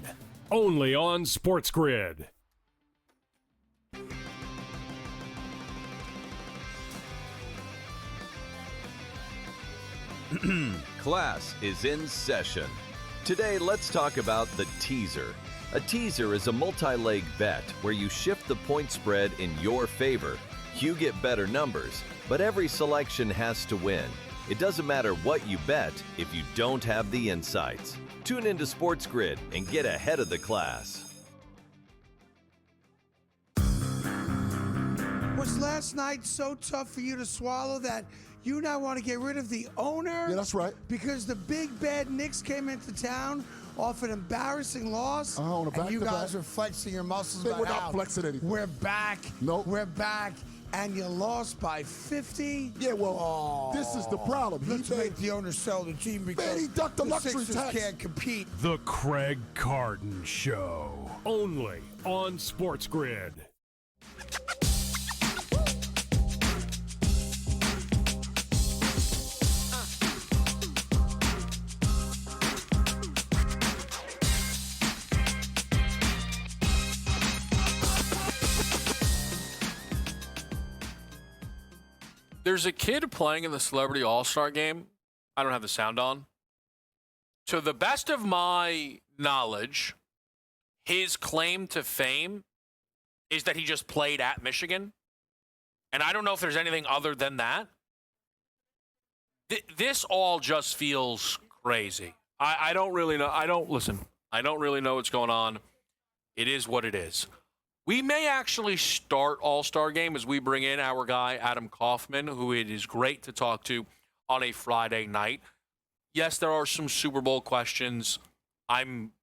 Only on SportsGrid. Class is in session. Today, let's talk about the teaser. A teaser is a multi-leg bet where you shift the point spread in your favor. You get better numbers, but every selection has to win. It doesn't matter what you bet if you don't have the insights. Tune into SportsGrid and get ahead of the class. Was last night so tough for you to swallow that you now want to get rid of the owner? Yeah, that's right. Because the big bad Knicks came into town off an embarrassing loss, on a and you back-to-back. guys are flexing your muscles. We're about not how flexing anything. We're back. Nope. We're back, and you lost by 50. Yeah, well, this is the problem. Let's make the owner sell the team because Man, he ducked the luxury Sixers tax. can't compete. The Craig Carton Show. Only on SportsGrid. There's a kid playing in the Celebrity All-Star game. I don't have the sound on. To the best of my knowledge, his claim to fame is that he just played at Michigan. And I don't know if there's anything other than that. This all just feels crazy. I don't really know. I don't really know what's going on. It is what it is. We may actually start All-Star Game as we bring in our guy, Adam Kaufman, who it is great to talk to on a Friday night. Yes, there are some Super Bowl questions. I'm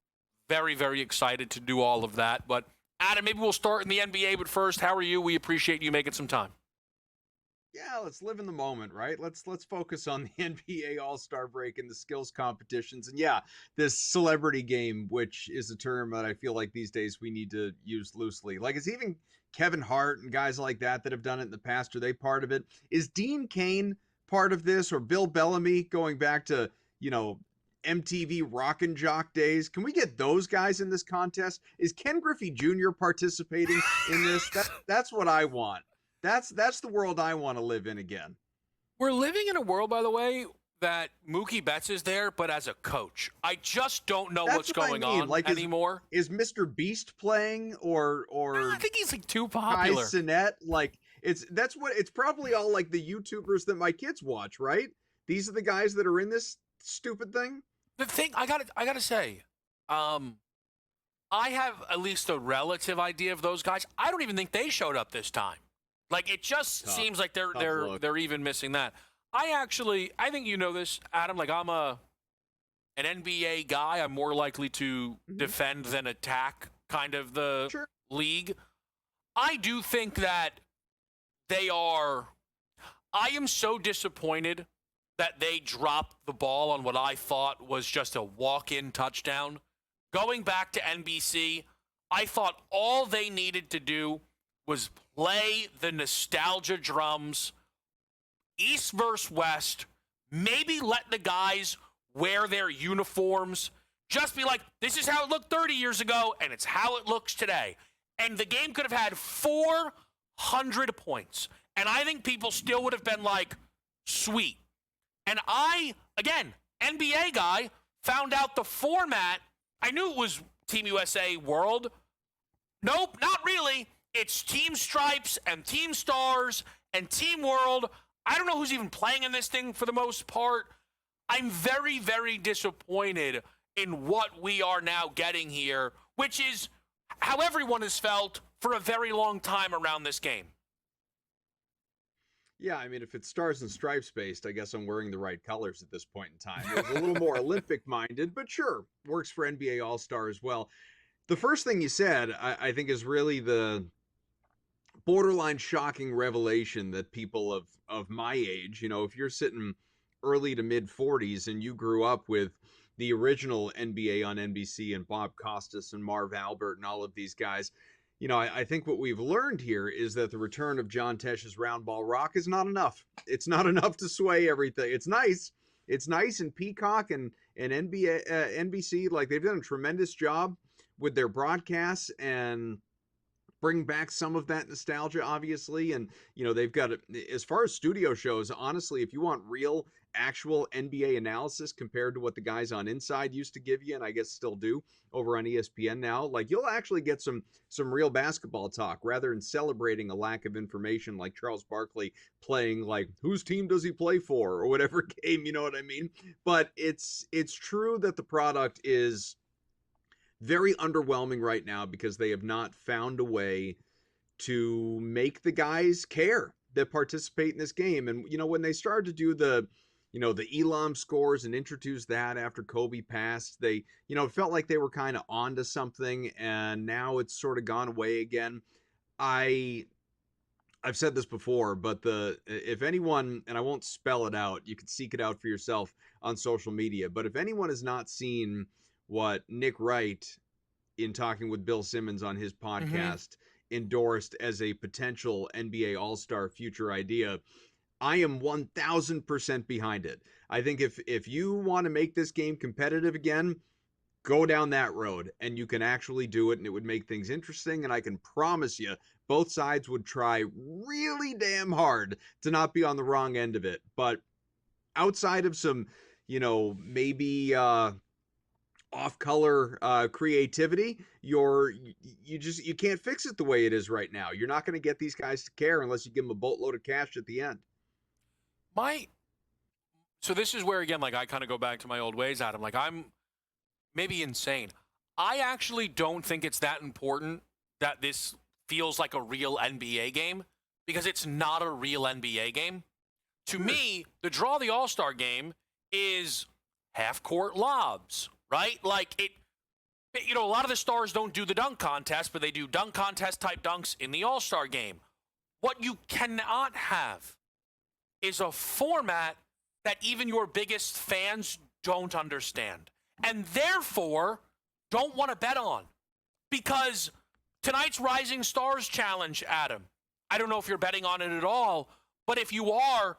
very, very excited to do all of that. But, Adam, maybe we'll start in the NBA. But first, how are you? We appreciate you making some time. Yeah, let's live in the moment, right? Let's focus on the NBA All-Star break and the skills competitions. And yeah, this celebrity game, which is a term that I feel like these days we need to use loosely. Like, is even Kevin Hart and guys like that have done it in the past, are they part of it? Is Dean Cain part of this, or Bill Bellamy going back to, MTV Rock and Jock days? Can we get those guys in this contest? Is Ken Griffey Jr. participating in this? That's what I want. That's the world I want to live in again. We're living in a world, by the way, that Mookie Betts is there, but as a coach. I just don't know what's going on anymore. Is Mr. Beast playing or I think he's too popular. Kai Cenat, it's probably all like the YouTubers that my kids watch, right? These are the guys that are in this stupid thing. The thing I gotta say, I have at least a relative idea of those guys. I don't even think they showed up this time. Like, it just seems like they're even missing that. I think you know this, Adam. Like, I'm an NBA guy. I'm more likely to defend than attack kind of the league. I do think that I am so disappointed that they dropped the ball on what I thought was just a walk-in touchdown. Going back to NBC, I thought all they needed to do was play the nostalgia drums, East versus West, maybe let the guys wear their uniforms, just be like, this is how it looked 30 years ago, and it's how it looks today. And the game could have had 400 points. And I think people still would have been like, sweet. And I, again, NBA guy, found out the format. I knew it was Team USA World. Nope, not really. It's Team Stripes and Team Stars and Team World. I don't know who's even playing in this thing for the most part. I'm very, very disappointed in what we are now getting here, which is how everyone has felt for a very long time around this game. Yeah, I mean, if it's Stars and Stripes based, I guess I'm wearing the right colors at this point in time. It was a little more Olympic minded, but sure, works for NBA All-Star as well. The first thing you said, I think, is really the borderline shocking revelation that people of my age, you know, if you're sitting early to mid 40s and you grew up with the original NBA on NBC and Bob Costas and Marv Albert and all of these guys, you know, I think what we've learned here is that the return of John Tesh's round ball rock is not enough. It's not enough to sway everything. It's nice. It's nice, and Peacock and NBC, like, they've done a tremendous job with their broadcasts and bring back some of that nostalgia, obviously. And, you know, they've got, as far as studio shows, honestly, if you want real, actual NBA analysis compared to what the guys on Inside used to give you, and I guess still do over on ESPN now, like, you'll actually get some real basketball talk rather than celebrating a lack of information like Charles Barkley playing, like, whose team does he play for or whatever game, you know what I mean? But it's true that the product is very underwhelming right now because they have not found a way to make the guys care that participate in this game. And, you know, when they started to do the Elam scores and introduce that after Kobe passed, they, you know, it felt like they were kind of onto something, and now it's sort of gone away again. I've said this before, but if anyone, and I won't spell it out, you can seek it out for yourself on social media, but if anyone has not seen what Nick Wright, in talking with Bill Simmons on his podcast, endorsed as a potential NBA All-Star future idea, I am 1000% behind it. I think if you want to make this game competitive again, go down that road, and you can actually do it, and it would make things interesting. And I can promise you, both sides would try really damn hard to not be on the wrong end of it. But outside of some, you know, maybe off-color creativity, you can't fix it the way it is right now. You're not going to get these guys to care unless you give them a boatload of cash at the end. So this is where, again, like, I kind of go back to my old ways, Adam. Like, I'm maybe insane. I actually don't think it's that important that this feels like a real NBA game, because it's not a real NBA game. To me, the draw of the All-Star game is half-court lobs, right? Like, you know, a lot of the stars don't do the dunk contest, but they do dunk contest type dunks in the All-Star game. What you cannot have is a format that even your biggest fans don't understand, and therefore don't want to bet on. Because tonight's Rising Stars Challenge, Adam, I don't know if you're betting on it at all, but if you are,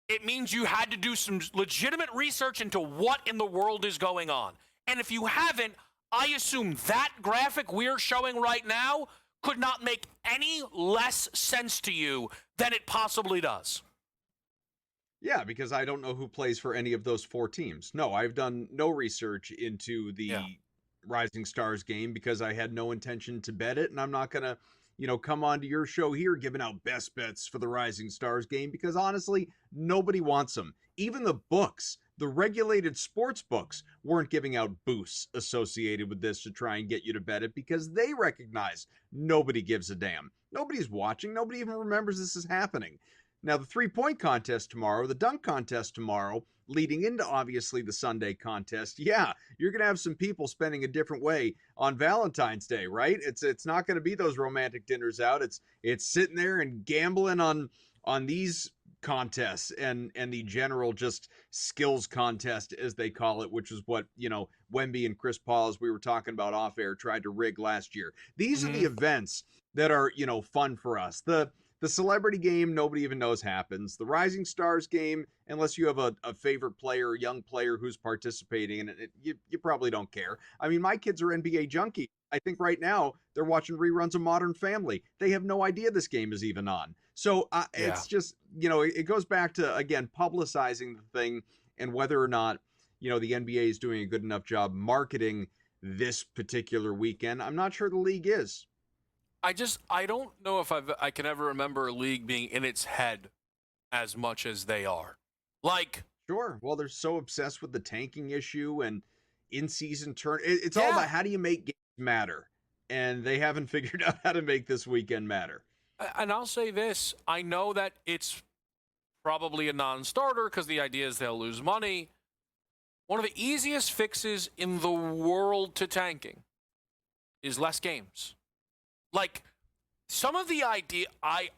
it means you had to do some legitimate research into what in the world is going on. And if you haven't, I assume that graphic we're showing right now could not make any less sense to you than it possibly does. Yeah, because I don't know who plays for any of those four teams. No, I've done no research into the Rising Stars game because I had no intention to bet it, and I'm not going to, you know, come onto your show here giving out best bets for the Rising Stars game because, honestly, nobody wants them. Even the books, the regulated sports books, weren't giving out boosts associated with this to try and get you to bet it because they recognize nobody gives a damn. Nobody's watching. Nobody even remembers this is happening. Now, the 3-point contest tomorrow, the dunk contest tomorrow, leading into obviously the Sunday contest. Yeah, you're going to have some people spending a different way on Valentine's Day, right? It's not going to be those romantic dinners out. It's sitting there and gambling on these contests and the general just skills contest, as they call it, which is what, Wemby and Chris Paul, as we were talking about off air, tried to rig last year. These are the events that are, fun for us. The celebrity game, nobody even knows happens. The Rising Stars game, unless you have a favorite player, a young player who's participating in it, you probably don't care. I mean, my kids are NBA junkies. I think right now they're watching reruns of Modern Family. They have no idea this game is even on. So it's just, it goes back to, again, publicizing the thing and whether or not, the NBA is doing a good enough job marketing this particular weekend. I'm not sure the league is. I don't know if I can ever remember a league being in its head as much as they are. Sure. Well, they're so obsessed with the tanking issue and in-season it's all about how do you make games matter, and they haven't figured out how to make this weekend matter. And I'll say this: I know that it's probably a non-starter because the idea is they'll lose money. One of the easiest fixes in the world to tanking is less games. Some of the idea, I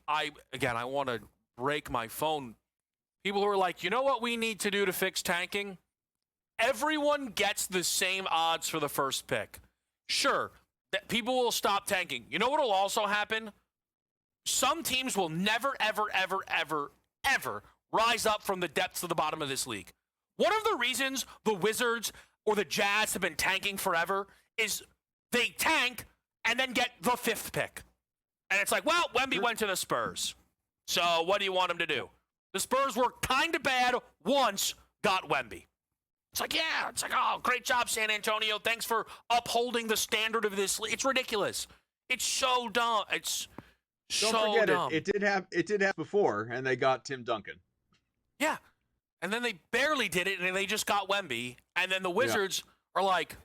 want to break my phone. People who are like, you know what we need to do to fix tanking? Everyone gets the same odds for the first pick. Sure, that people will stop tanking. You know what will also happen? Some teams will never, ever, ever, ever, ever rise up from the depths of the bottom of this league. One of the reasons the Wizards or the Jazz have been tanking forever is they tank and then get the 5th pick. And it's like, well, Wemby went to the Spurs. So what do you want him to do? The Spurs were kind of bad once, got Wemby. It's like, oh, great job, San Antonio. Thanks for upholding the standard of this league. It's ridiculous. It's so dumb. Don't forget dumb. It did happen before, and they got Tim Duncan. Yeah. And then they barely did it, and they just got Wemby. And then the Wizards are like,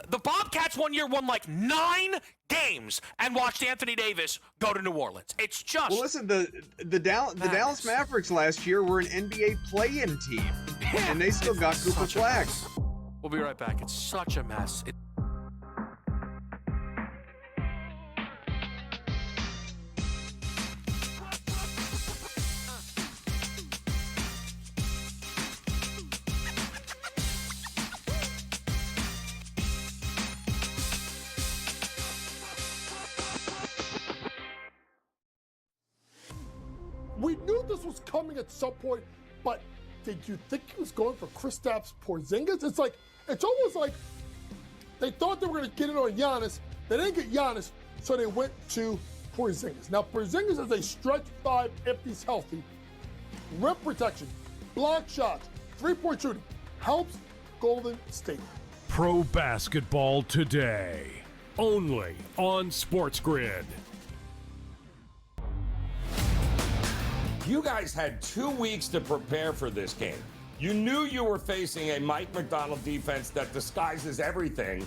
the Bobcats one year won 9 games and watched Anthony Davis go to New Orleans. It's just... Well, listen, the Dallas Mavericks last year were an NBA play-in team, and they still got Cooper Flag. We'll be right back. It's such a mess. We knew this was coming at some point, but did you think he was going for Kristaps Porzingis? It's almost like they thought they were going to get it on Giannis. They didn't get Giannis, so they went to Porzingis. Now, Porzingis is a stretch 5 if he's healthy. Rim protection, block shots, 3-point shooting, helps Golden State. Pro basketball today, only on SportsGrid. You guys had 2 weeks to prepare for this game. You knew you were facing a Mike McDonald defense that disguises everything,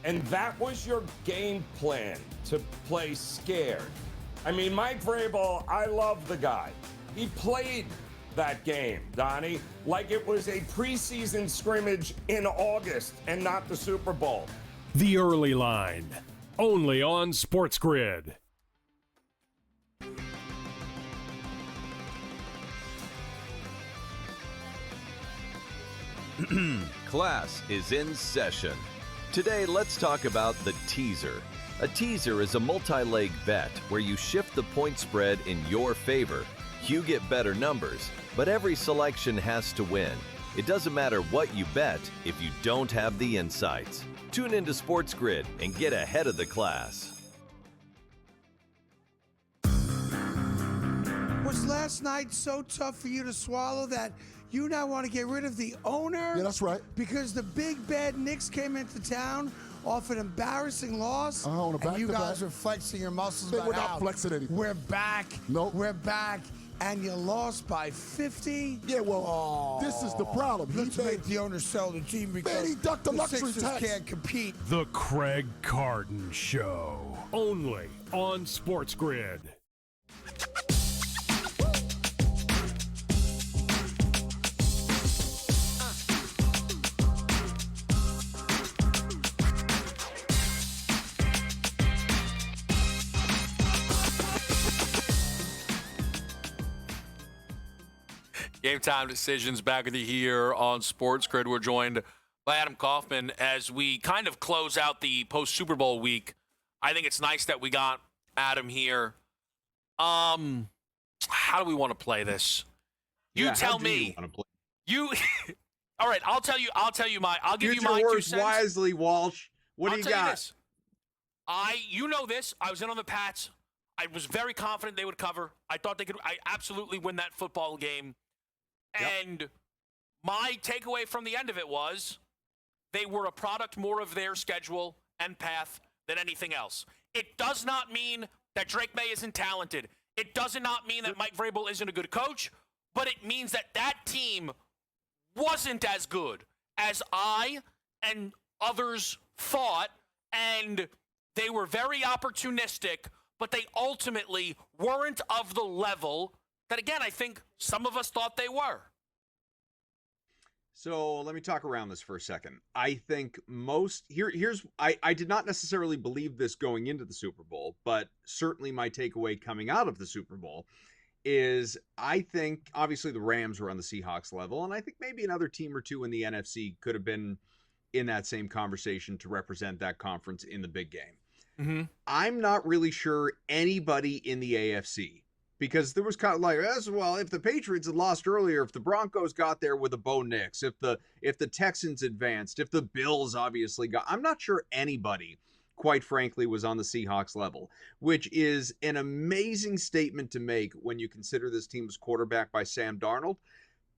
and that was your game plan, to play scared. I mean, Mike Vrabel, I love the guy. He played that game, Donnie, like it was a preseason scrimmage in August and not the Super Bowl. The Early Line, only on SportsGrid. Class is in session. Today, let's talk about the teaser. A teaser is a multi-leg bet where you shift the point spread in your favor. You get better numbers, but every selection has to win. It doesn't matter what you bet if you don't have the insights. Tune into SportsGrid and get ahead of the class. Was last night so tough for you to swallow that you now want to get rid of the owner? Yeah, that's right. Because the big bad Knicks came into town off an embarrassing loss. On a and you back-to-back. guys are flexing your muscles. We're not flexing anything. We're back. Nope. We're back. And you lost by 50? Yeah, well, this is the problem. Let's make the owner sell the team because he ducked the luxury Sixers tax. can't compete. The Craig Carton Show, only on SportsGrid. Game Time Decisions back with you here on SportsGrid. We're joined by Adam Kaufman as we kind of close out the post-Super Bowl week. I think it's nice that we got Adam here. How do we want to play this? You tell me. You all right, I'll give you my 2 cents. Wisely, Walsh. What do you got? This. You know this. I was in on the Pats. I was very confident they would cover. I thought they could absolutely win that football game. Yep. And my takeaway from the end of it was they were a product more of their schedule and path than anything else. It does not mean that Drake May isn't talented. It does not mean that Mike Vrabel isn't a good coach, but it means that that team wasn't as good as I and others thought, and they were very opportunistic, but they ultimately weren't of the level that, again, I think some of us thought they were. So let me talk around this for a second. I think I did not necessarily believe this going into the Super Bowl, but certainly my takeaway coming out of the Super Bowl is I think obviously the Rams were on the Seahawks level, and I think maybe another team or two in the NFC could have been in that same conversation to represent that conference in the big game. Mm-hmm. I'm not really sure anybody in the AFC, because there was kind of like, well, if the Patriots had lost earlier, if the Broncos got there with a Bo Nix, if the Texans advanced, if the Bills obviously got, I'm not sure anybody, quite frankly, was on the Seahawks level, which is an amazing statement to make when you consider this team was quarterbacked by Sam Darnold.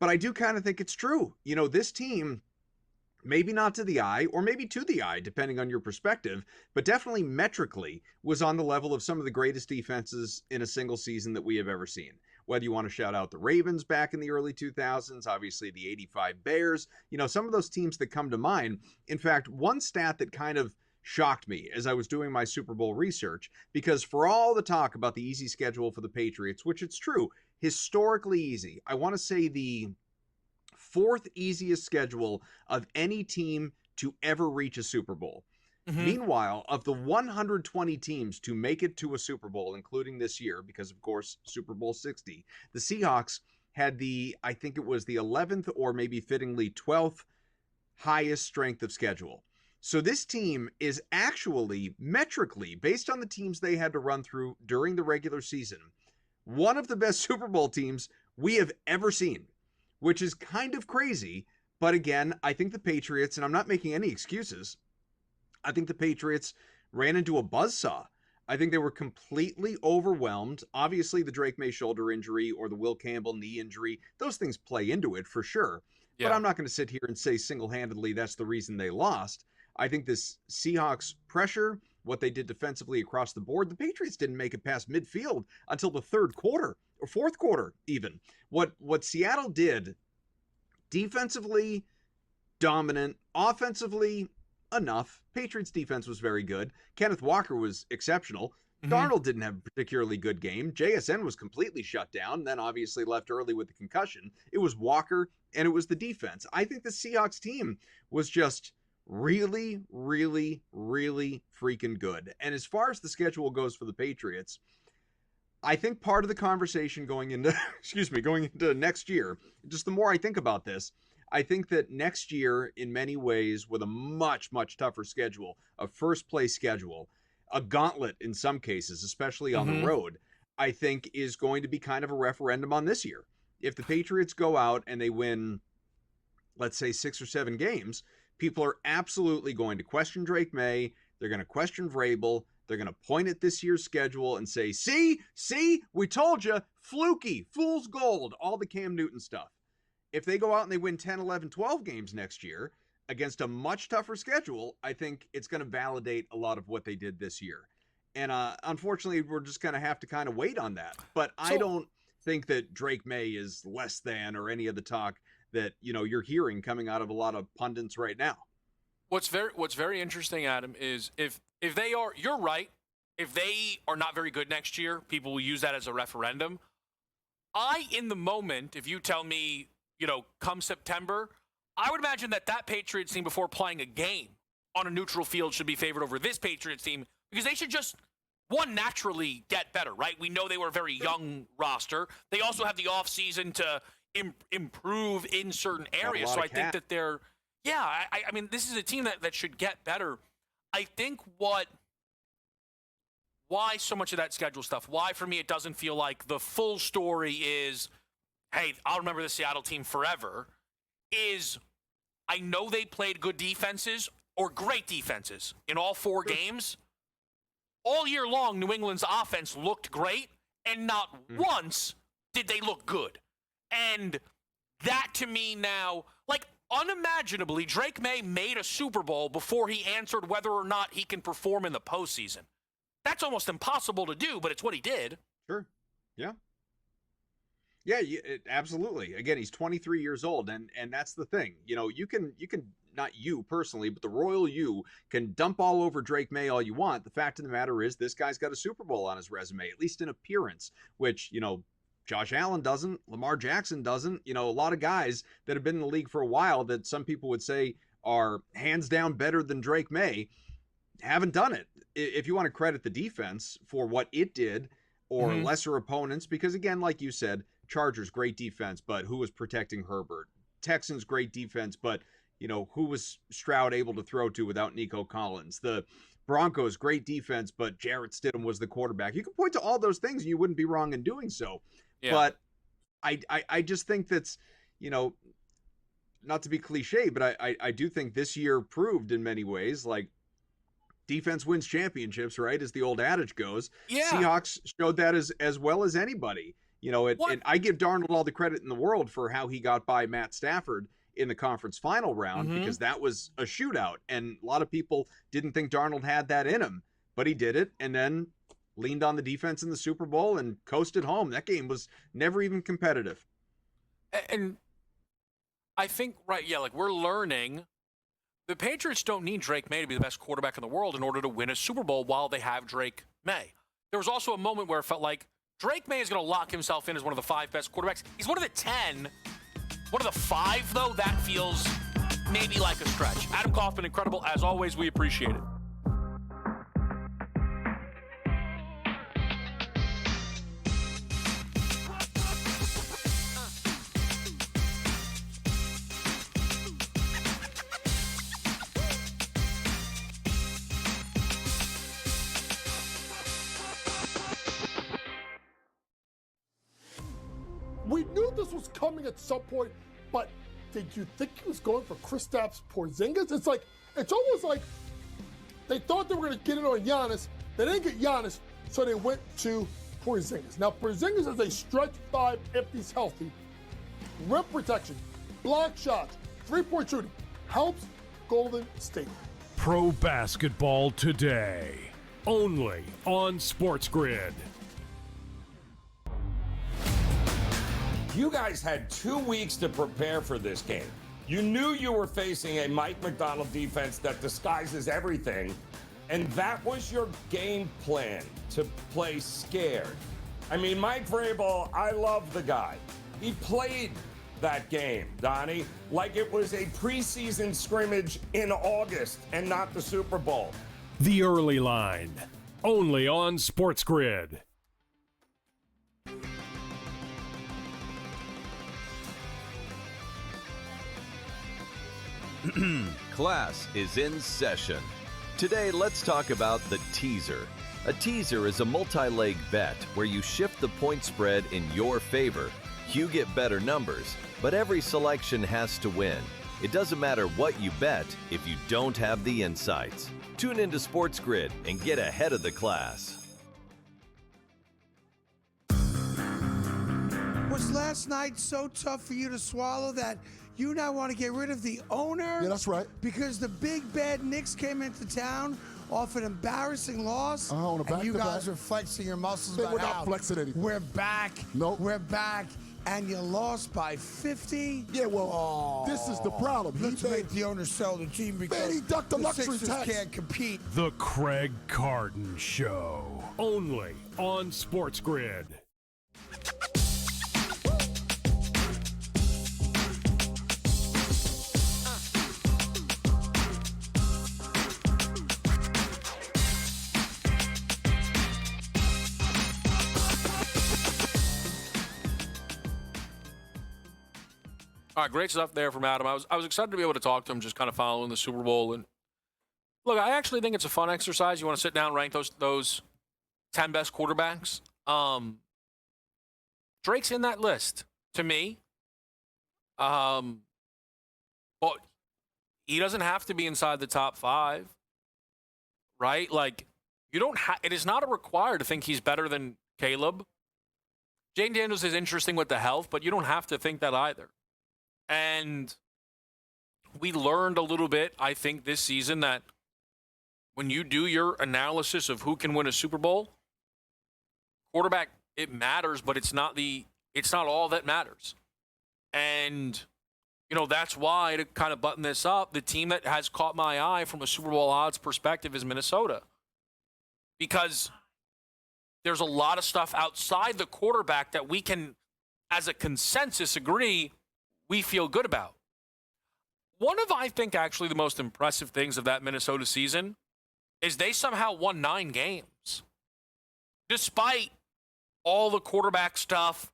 But I do kind of think it's true. You know, this team, maybe not to the eye, or maybe to the eye, depending on your perspective, but definitely metrically was on the level of some of the greatest defenses in a single season that we have ever seen. Whether you want to shout out the Ravens back in the early 2000s, obviously the 85 Bears, you know, some of those teams that come to mind. In fact, one stat that kind of shocked me as I was doing my Super Bowl research, because for all the talk about the easy schedule for the Patriots, which it's true, historically easy, I want to say the fourth easiest schedule of any team to ever reach a Super Bowl. Mm-hmm. Meanwhile, of the 120 teams to make it to a Super Bowl, including this year, because of course, Super Bowl 60, the Seahawks had I think it was the 11th or maybe fittingly 12th highest strength of schedule. So this team is actually metrically, based on the teams they had to run through during the regular season, one of the best Super Bowl teams we have ever seen, which is kind of crazy. But again, I think the Patriots, and I'm not making any excuses, I think the Patriots ran into a buzzsaw. I think they were completely overwhelmed. Obviously, the Drake May shoulder injury or the Will Campbell knee injury, those things play into it for sure. Yeah. But I'm not going to sit here and say single-handedly that's the reason they lost. I think this Seahawks pressure, what they did defensively across the board, the Patriots didn't make it past midfield until the third quarter or fourth quarter even. What Seattle did defensively, dominant, offensively, enough. Patriots defense was very good. Kenneth Walker was exceptional. Mm-hmm. Darnold didn't have a particularly good game. JSN was completely shut down, then obviously left early with the concussion. It was Walker, and it was the defense. I think the Seahawks team was just really, really, really freaking good. And as far as the schedule goes for the Patriots, I think part of the conversation going into next year, just the more I think about this, I think that next year, in many ways, with a much, much tougher schedule, a first-place schedule, a gauntlet in some cases, especially on the road, I think is going to be kind of a referendum on this year. If the Patriots go out and they win, let's say, 6 or 7 games, people are absolutely going to question Drake May. They're going to question Vrabel. They're going to point at this year's schedule and say, see, we told you, fluky, fool's gold, all the Cam Newton stuff. If they go out and they win 10, 11, 12 games next year against a much tougher schedule, I think it's going to validate a lot of what they did this year. And unfortunately, we're just going to have to kind of wait on that. But I don't think that Drake May is less than or any of the talk that, you know, you're hearing coming out of a lot of pundits right now. What's very interesting, Adam, is if they are, you're right, if they are not very good next year, people will use that as a referendum. In the moment, if you tell me, you know, come September, I would imagine that Patriots team before playing a game on a neutral field should be favored over this Patriots team because they should just, one, naturally get better, right? We know they were a very young roster. They also have the offseason to improve in certain areas. So I think that they're, I mean, this is a team that should get better. I think why so much of that schedule stuff, why for me it doesn't feel like the full story is, hey, I'll remember the Seattle team forever, is I know they played good defenses or great defenses in all 4 games. All year long, New England's offense looked great, and not once did they look good. And that to me now, like unimaginably, Drake May made a Super Bowl before he answered whether or not he can perform in the postseason. That's almost impossible to do, but it's what he did. Sure. Yeah. Yeah, absolutely. Again, he's 23 years old, and that's the thing. You know, you can not you personally, but the royal you can dump all over Drake May all you want. The fact of the matter is, this guy's got a Super Bowl on his resume, at least in appearance, which, you know, Josh Allen doesn't, Lamar Jackson doesn't. You know, a lot of guys that have been in the league for a while that some people would say are hands down better than Drake May haven't done it. If you want to credit the defense for what it did, or lesser opponents, because again, like you said, Chargers, great defense, but who was protecting Herbert? Texans, great defense, but, you know, who was Stroud able to throw to without Nico Collins? The Broncos, great defense, but Jarrett Stidham was the quarterback. You can point to all those things and you wouldn't be wrong in doing so. Yeah. But I just think that's, you know, not to be cliche, but I do think this year proved in many ways, like, defense wins championships, right? As the old adage goes. Yeah. Seahawks showed that as well as anybody. You know, and I give Darnold all the credit in the world for how he got by Matt Stafford in the conference final round, because that was a shootout. And a lot of people didn't think Darnold had that in him, but he did it, and then leaned on the defense in the Super Bowl and coasted home. That game was never even competitive. And I think, right, yeah, like we're learning the Patriots don't need Drake May to be the best quarterback in the world in order to win a Super Bowl while they have Drake May. There was also a moment where it felt like Drake May is going to lock himself in as one of the 5 best quarterbacks. He's one of the 10. One of the 5, though, that feels maybe like a stretch. Adam Kaufman, incredible. As always, we appreciate it. We knew this was coming at some point, but did you think he was going for Kristaps Porzingis? It's almost like they thought they were going to get it on Giannis. They didn't get Giannis, so they went to Porzingis. Now, Porzingis is a stretch 5 if he's healthy. Rim protection, block shots, 3-point shooting, helps Golden State. Pro basketball today, only on SportsGrid. You guys had 2 weeks to prepare for this game. You knew you were facing a Mike McDonald defense that disguises everything, and that was your game plan, to play scared. I mean, Mike Vrabel, I love the guy. He played that game, Donnie, like it was a preseason scrimmage in August and not the Super Bowl. The Early Line, only on SportsGrid. Class is in session. Today, let's talk about the teaser. A teaser is a multi-leg bet where you shift the point spread in your favor. You get better numbers, but every selection has to win. It doesn't matter what you bet if you don't have the insights. Tune into SportsGrid and get ahead of the class. Was last night so tough for you to swallow that you now want to get rid of the owner? Yeah, that's right. Because the big bad Knicks came into town off an embarrassing loss, and you guys are flexing your muscles. We're not flexing anything. We're back. Nope. We're back, and you lost by 50. Yeah, well, this is the problem. Let's make the owner sell the team because he ducked the luxury Sixers tax. can't compete. The Craig Carton Show, only on SportsGrid. All right, great stuff there from Adam. I was excited to be able to talk to him, just kind of following the Super Bowl. And look, I actually think it's a fun exercise. You want to sit down, rank those 10 best quarterbacks. Drake's in that list to me. But he doesn't have to be inside the top 5, right? Like, you don't. It is not a required to think he's better than Caleb. Jane Daniels is interesting with the health, but you don't have to think that either. And we learned a little bit, I think, this season that when you do your analysis of who can win a Super Bowl, quarterback, it matters, but it's not all that matters. And, that's why, to kind of button this up, the team that has caught my eye from a Super Bowl odds perspective is Minnesota. Because there's a lot of stuff outside the quarterback that we can, as a consensus, agree we feel good about. One of, I think, actually the most impressive things of that Minnesota season is they somehow won 9 games. Despite all the quarterback stuff,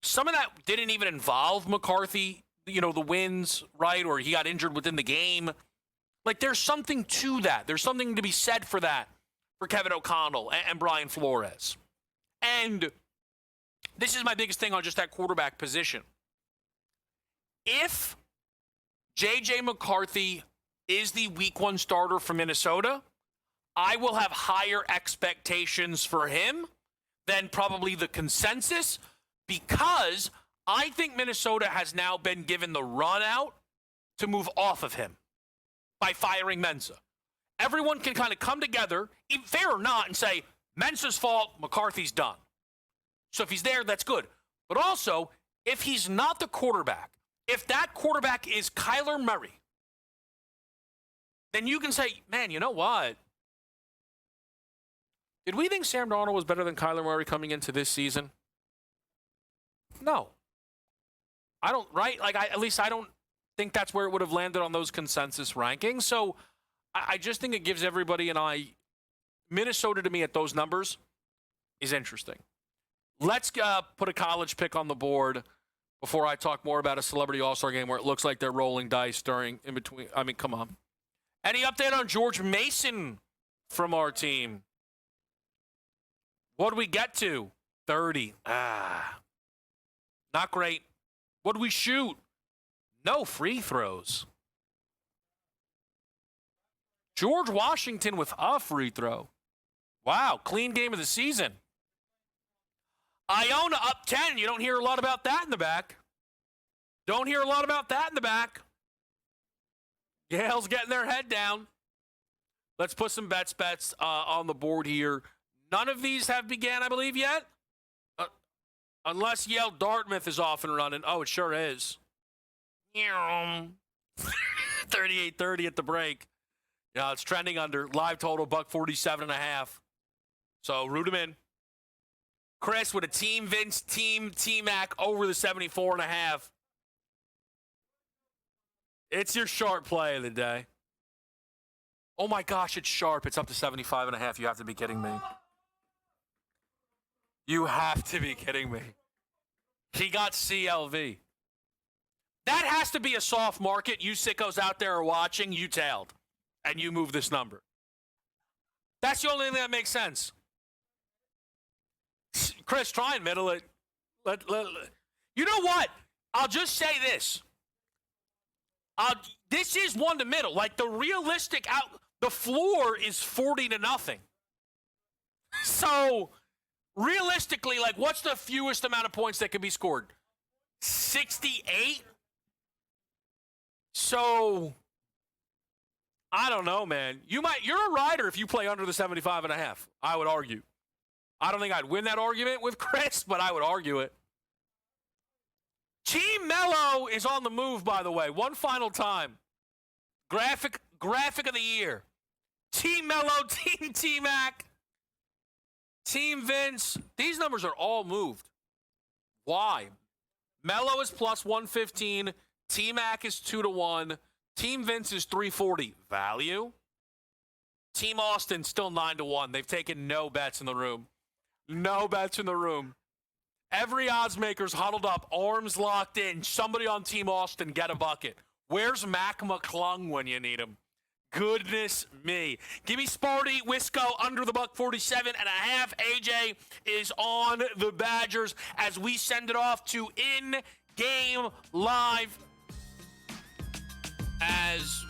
some of that didn't even involve McCarthy, the wins, right? Or he got injured within the game. Like, there's something to that. There's something to be said for that, for Kevin O'Connell and Brian Flores. And this is my biggest thing on just that quarterback position. If J.J. McCarthy is the week 1 starter for Minnesota, I will have higher expectations for him than probably the consensus, because I think Minnesota has now been given the run out to move off of him by firing Mensa. Everyone can kind of come together, fair or not, and say, Mensa's fault, McCarthy's done. So if he's there, that's good. But also, if he's not the quarterback, if that quarterback is Kyler Murray, then you can say, man, you know what? Did we think Sam Darnold was better than Kyler Murray coming into this season? No. I don't, right? At least I don't think that's where it would have landed on those consensus rankings. So I just think it gives everybody Minnesota to me at those numbers is interesting. Let's put a college pick on the board before I talk more about a celebrity all-star game where it looks like they're rolling dice in between. I mean, come on. Any update on George Mason from our team? What did we get to? 30. Not great. What did we shoot? No free throws. George Washington with a free throw. Wow, clean game of the season. Iona up 10. You don't hear a lot about that in the back. Yale's getting their head down. Let's put some bets on the board here. None of these have began, I believe, yet. Unless Yale Dartmouth is off and running. Oh, it sure is. 38-30 at the break. Yeah, it's trending under. Live total, $147.5. So root them in. Chris with a Team Vince, Team T-Mac over the 74.5. It's your sharp play of the day. Oh my gosh, it's sharp. It's up to 75.5. You have to be kidding me. You have to be kidding me. He got CLV. That has to be a soft market. You sickos out there are watching, you tailed. And you move this number. That's the only thing that makes sense. Chris, try and middle it. You know what? I'll just say this. This is one to middle. Like, the realistic the floor is 40-0. So, realistically, like, what's the fewest amount of points that can be scored? 68? So, I don't know, man. You're a rider if you play under the 75.5, I would argue. I don't think I'd win that argument with Chris, but I would argue it. Team Mello is on the move, by the way. One final time. Graphic of the year. Team Mello, Team T-Mac, Team Vince. These numbers are all moved. Why? Mello is plus 115. T-Mac is 2-1. Team Vince is 340. Value. Team Austin still 9-1. They've taken no bets in the room. No bets in the room. Every odds maker's huddled up, arms locked in. Somebody on Team Austin, get a bucket. Where's Mac McClung when you need him? Goodness me. Give me Sparty, Wisco, under the buck, 47.5. AJ is on the Badgers as we send it off to In-Game Live as